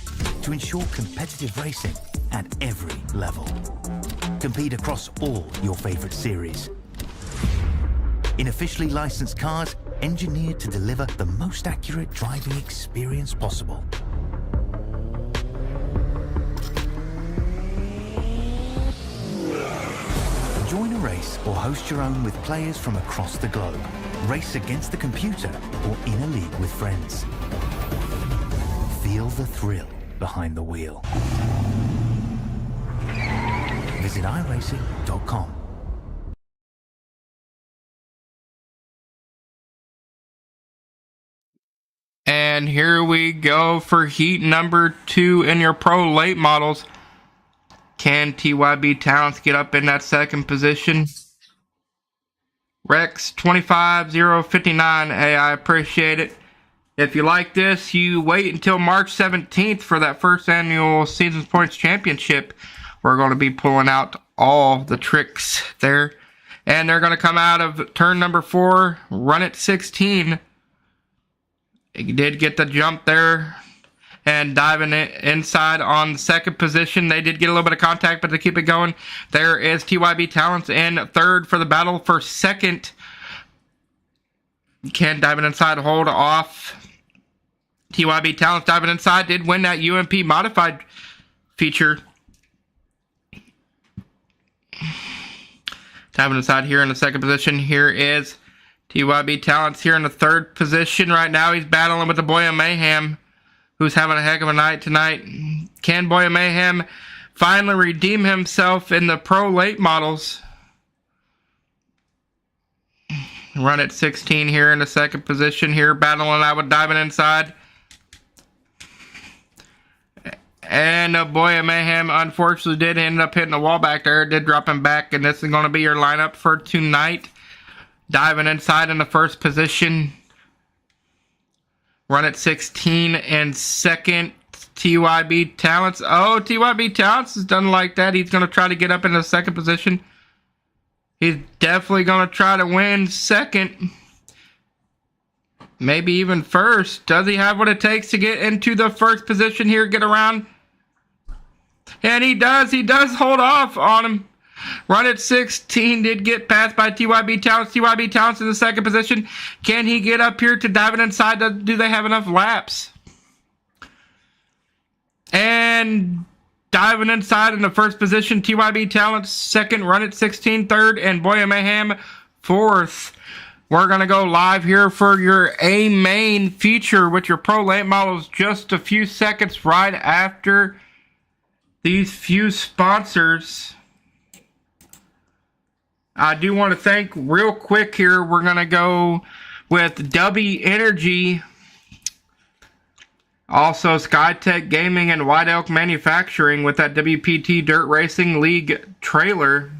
to ensure competitive racing at every level. Compete across all your favorite series. In officially licensed cars, engineered to deliver the most accurate driving experience possible. Join a race or host your own with players from across the globe. Race against the computer or in a league with friends. Feel the thrill behind the wheel. Visit iRacing.com. And here we go for heat number 2 in your Pro Late Models. Can TYB Talents get up in that second position? Rex 25059. Hey, I appreciate it. If you like this, you wait until March 17th for that first annual Seasons Points Championship. We're going to be pulling out all the tricks there. And they're going to come out of turn number 4, run at 16. He did get the jump there. And diving it inside on second position. They did get a little bit of contact, but to keep it going, there is TYB Talents in third for the battle for second. Ken diving inside, hold off. TYB Talents diving inside did win that UMP modified feature. Diving inside here in the second position. Here is TYB Talents here in the third position right now. He's battling with the Boy of Mayhem, who's having a heck of a night tonight. Can Boy of Mayhem finally redeem himself in the pro late models? Run at 16 here in the second position here, battling out with diving inside. And Boy of Mayhem unfortunately did end up hitting the wall back there. It did drop him back, and this is going to be your lineup for tonight. Diving inside in the first position. Run at 16 and second, TYB Talents. Oh, TYB Talents is done like that. He's going to try to get up in the second position. He's definitely going to try to win second. Maybe even first. Does he have what it takes to get into the first position here, get around? And he does. He does hold off on him. Run at 16 did get passed by TYB Talents. TYB Talents in the second position. Can he get up here to diving inside? Do they have enough laps? And diving inside in the first position, TYB Talents second. Run at 16 third. And Boy of Mayhem fourth. We're going to go live here for your A main feature with your Pro Late models just a few seconds right after these few sponsors. I do want to thank real quick here. We're going to go with W Energy, also SkyTech Gaming and White Elk Manufacturing with that WPT Dirt Racing League trailer.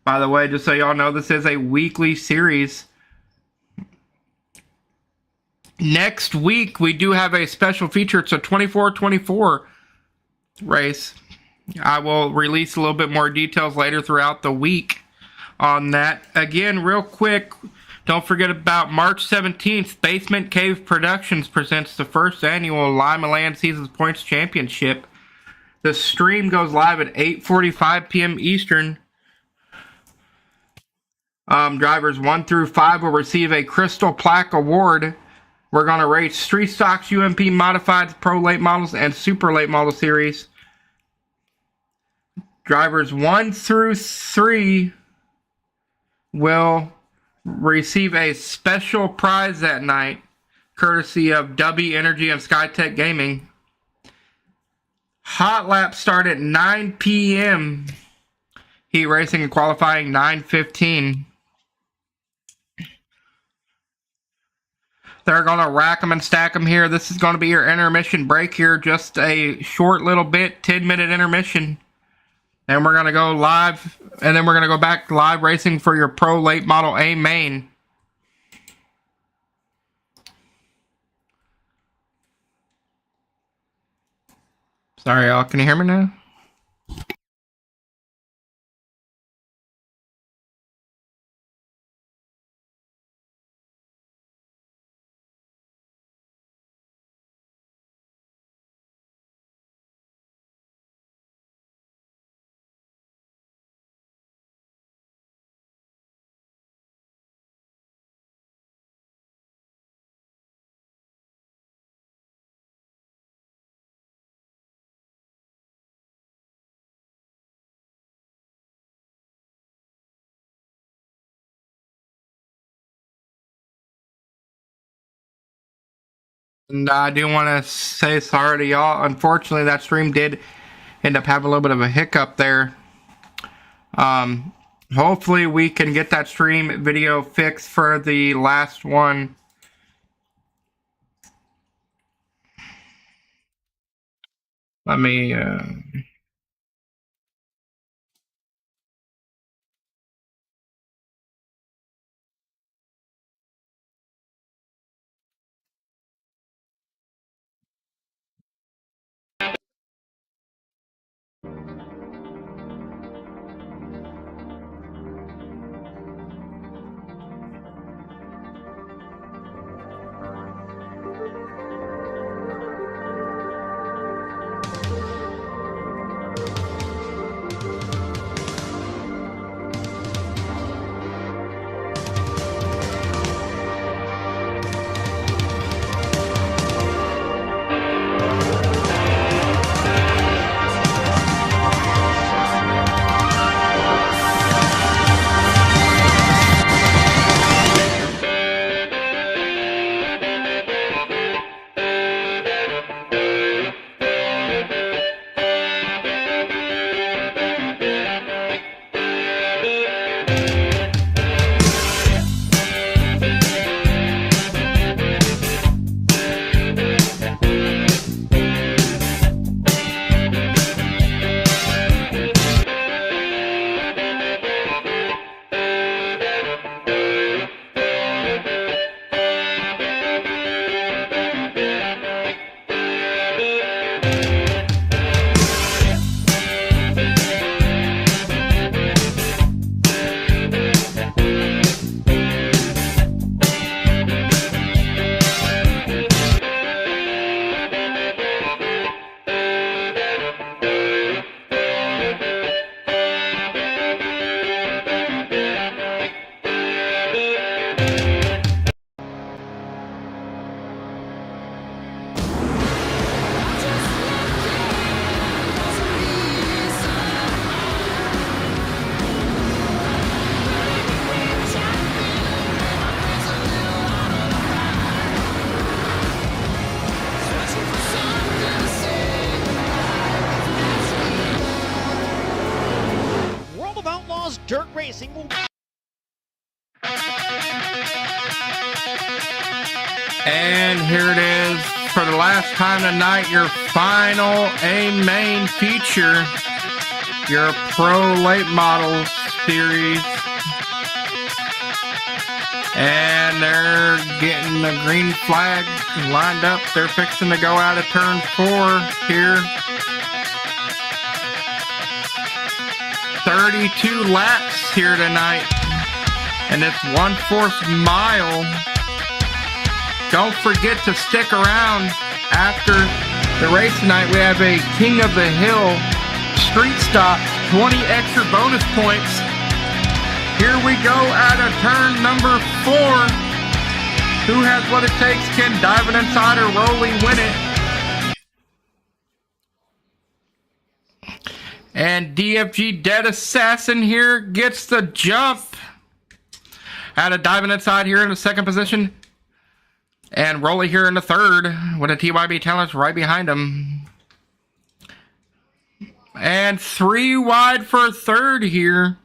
By the way, just so y'all know, this is a weekly series. Next week, we do have a special feature. It's a 24-24 race. I will release a little bit more details later throughout the week on that. Again, real quick, don't forget about March 17th, Basement Cave Productions presents the first annual Lima Land Seasons Points Championship. The stream goes live at 8:45 p.m. Eastern. Drivers 1 through 5 will receive a Crystal Plaque Award. We're going to race Street Stocks, UMP Modifieds, Pro Late Models, and Super Late Model Series. Drivers 1 through 3 will receive a special prize that night, courtesy of W Energy and SkyTech Gaming. Hot laps start at 9 p.m. Heat racing and qualifying 9:15. They're going to rack them and stack them here. This is going to be your intermission break here. Just a short little bit, 10-minute intermission. And we're going to go live, and then we're going to go back live racing for your Pro Late Model A main. Sorry, y'all. Can you hear me now? And I do want to say sorry to y'all. Unfortunately, that stream did end up having a little bit of a hiccup there. Hopefully we can get that stream video fixed for the last one. Let me... here it is for the last time tonight, your final main feature, your Pro Late Model Series. And they're getting the green flag lined up. They're fixing to go out of turn 4 here. 32 laps here tonight. And it's 1/4 mile. Don't forget to stick around after the race tonight. We have a King of the Hill street stop, 20 extra bonus points. Here we go out of turn number 4. Who has what it takes? Can Diving Inside or Rolly win it? And DFG Dead Assassin here gets the jump. Out of Diving Inside here in the second position. And Rolly here in the third with a TYB Talents right behind him. And 3 wide for third here.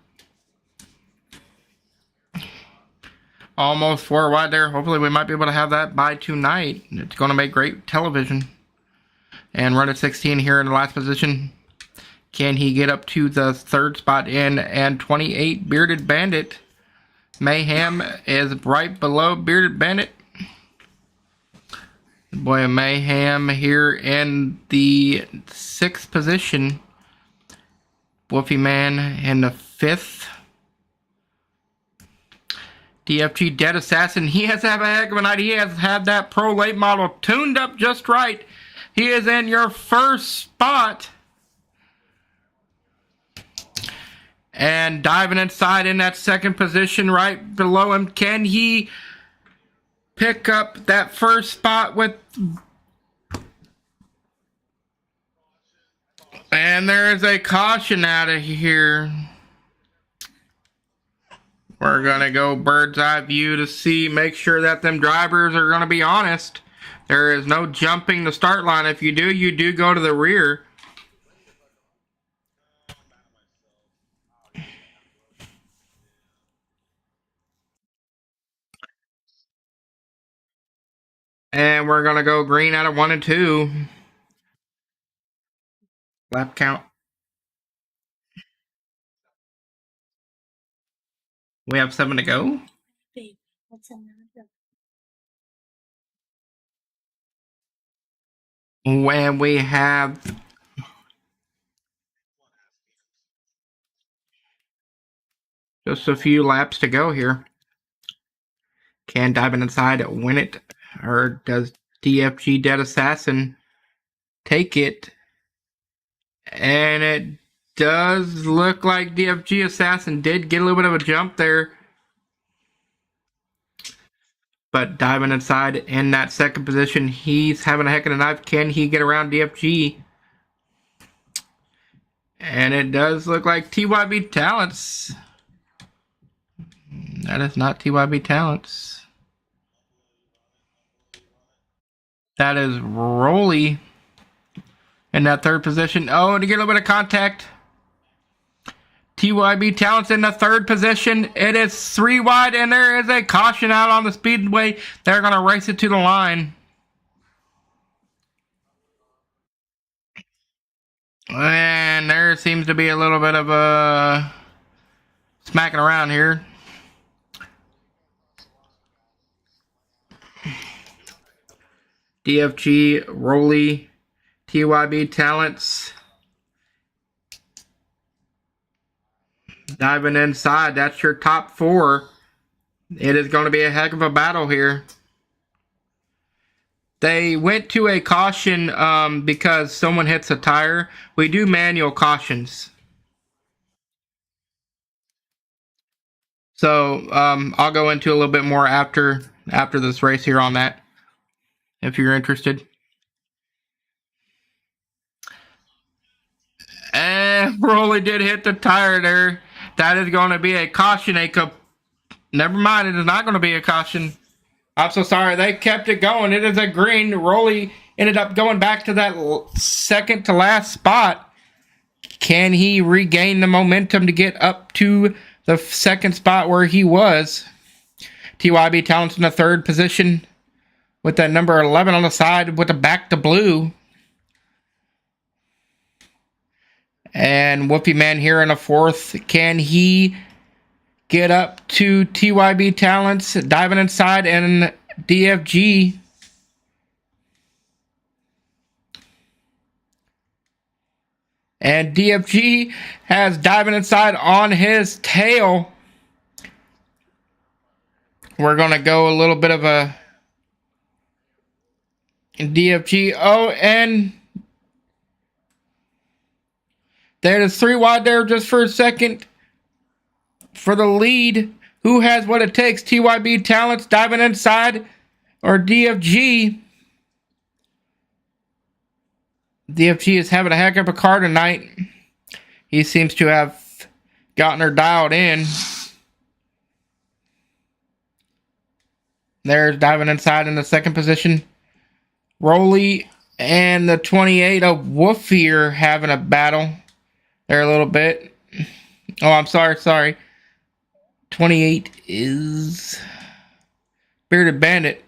Almost 4 wide there. Hopefully we might be able to have that by tonight. It's going to make great television. And run at 16 here in the last position. Can he get up to the third spot in? And 28 Bearded Bandit. Mayhem is right below Bearded Bandit. Boy, Mayhem here in the 6th position. Wolfie Man in the 5th. DFG Dead Assassin, he has to have a heck of a night. He has had that Pro Late Model tuned up just right. He is in your first spot. And Diving Inside in that second position right below him. Can he pick up that first spot with... And there is a caution out of here. We're going to go bird's eye view to see, make sure that them drivers are going to be honest. There is no jumping the start line. If you do go to the rear. And we're going to go green out of 1 and 2. Lap count. We have 7 to go. When we have just a few laps to go here. Can Diving Inside win it? Or does DFG Dead Assassin take it? And it does look like DFG Assassin did get a little bit of a jump there. But Diving Inside in that second position, he's having a heck of a night. Can he get around DFG? And it does look like TYB Talents. That is not TYB Talents. That is Rolly in that third position. Oh, to get a little bit of contact. TYB Talents in the third position. It is 3 wide, and there is a caution out on the speedway. They're going to race it to the line. And there seems to be a little bit of a smacking around here. DFG, Rolly, TYB Talents. Diving Inside, that's your top 4. It is going to be a heck of a battle here. They went to a caution because someone hits a tire. We do manual cautions. So I'll go into a little bit more after this race here on that, if you're interested. And Rolly did hit the tire there. That is going to be a caution. Never mind, it is not going to be a caution. I'm so sorry. They kept it going. It is a green. Rolly ended up going back to that second to last spot. Can he regain the momentum to get up to the second spot where he was? TYB Talents in the third position. with that number 11 on the side with the back to blue. And Whoopie Man here in the fourth. Can he get up to TYB Talents diving inside and DFG? And DFG has diving inside on his tail. We're going to go a little bit of a DFG. Oh, and there's 3 wide there just for a second for the lead. Who has what it takes? TYB Talents diving inside or DFG? DFG is having a heck of a car tonight. He seems to have gotten her dialed in. There's diving inside in the second position. Rolly and the 28 of Woofier having a battle there a little bit. Oh, I'm sorry. 28 is Bearded Bandit.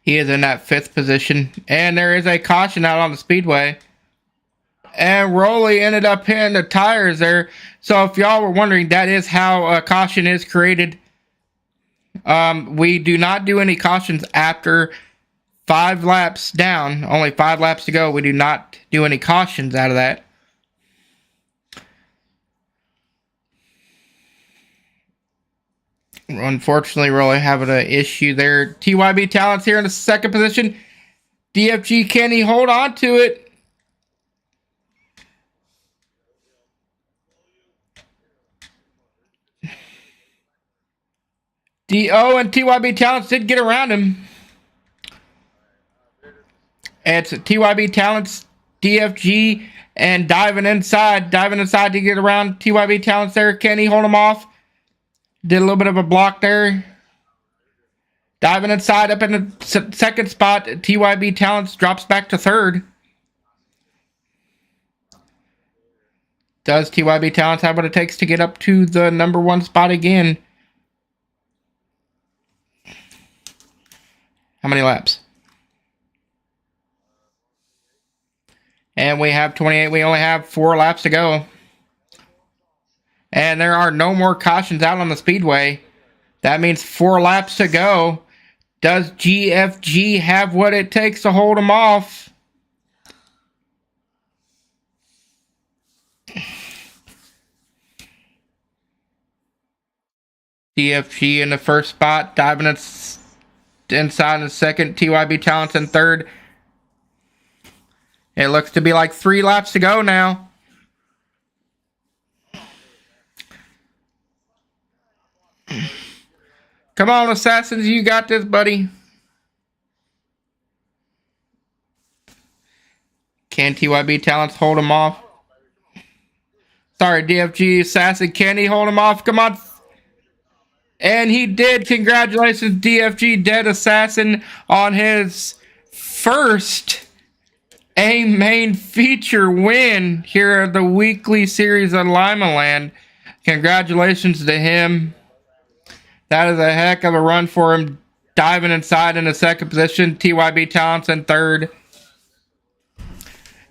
He is in that 5th position. And there is a caution out on the speedway. And Rolly ended up hitting the tires there. So if y'all were wondering, that is how a caution is created. We do not do any cautions after 5 laps down. Only 5 laps to go. We do not do any cautions out of that. Unfortunately, we're really having an issue there. TYB Talents here in the second position. DFG, can he hold on to it? DO and TYB Talents did get around him. It's TYB Talents, DFG, and diving inside to get around TYB Talents there. Can he hold him off? Did a little bit of a block there. Diving inside up in the second spot. TYB Talents drops back to 3rd. Does TYB Talents have what it takes to get up to the number 1 spot again? How many laps? And we have 28. We only have 4 laps to go. And there are no more cautions out on the speedway. That means 4 laps to go. Does GFG have what it takes to hold him off? DFG in the first spot. Diving inside in the second. TYB Talents in 3rd. It looks to be like 3 laps to go now. Come on, Assassins, you got this, buddy. Can TYB Talents hold him off? Sorry, DFG Assassin, can he hold him off? Come on. And he did. Congratulations, DFG Dead Assassin, on his first A main feature win here at the weekly series of Lima Land. Congratulations to him. That is a heck of a run for him. Diving inside in the second position. TYB Talents in 3rd.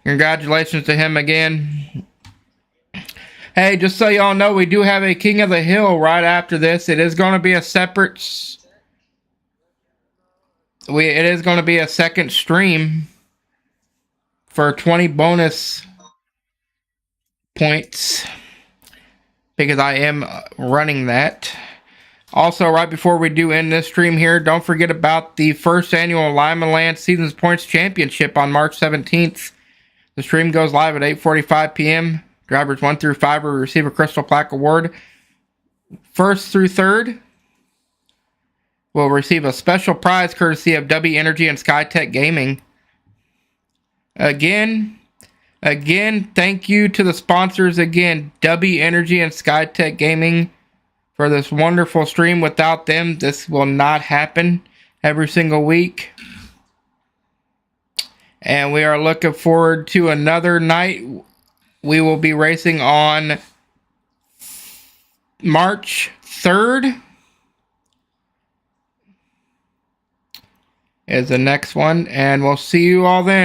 Congratulations to him again. Hey, just so y'all know, we do have a King of the Hill right after this. It is going to be a separate... It is going to be a second stream for 20 bonus points. Because I am running that. Also, right before we do end this stream here, don't forget about the first annual Lima Land Seasons Points Championship on March 17th. The stream goes live at 8:45 p.m. Drivers 1 through 5 will receive a Crystal Plaque Award. 1st through 3rd will receive a special prize courtesy of W Energy and SkyTech Gaming. Again, thank you to the sponsors again, W Energy and SkyTech Gaming, for this wonderful stream. Without them, this will not happen every single week. And we are looking forward to another night. We will be racing on March 3rd. is the next one, and we'll see you all then.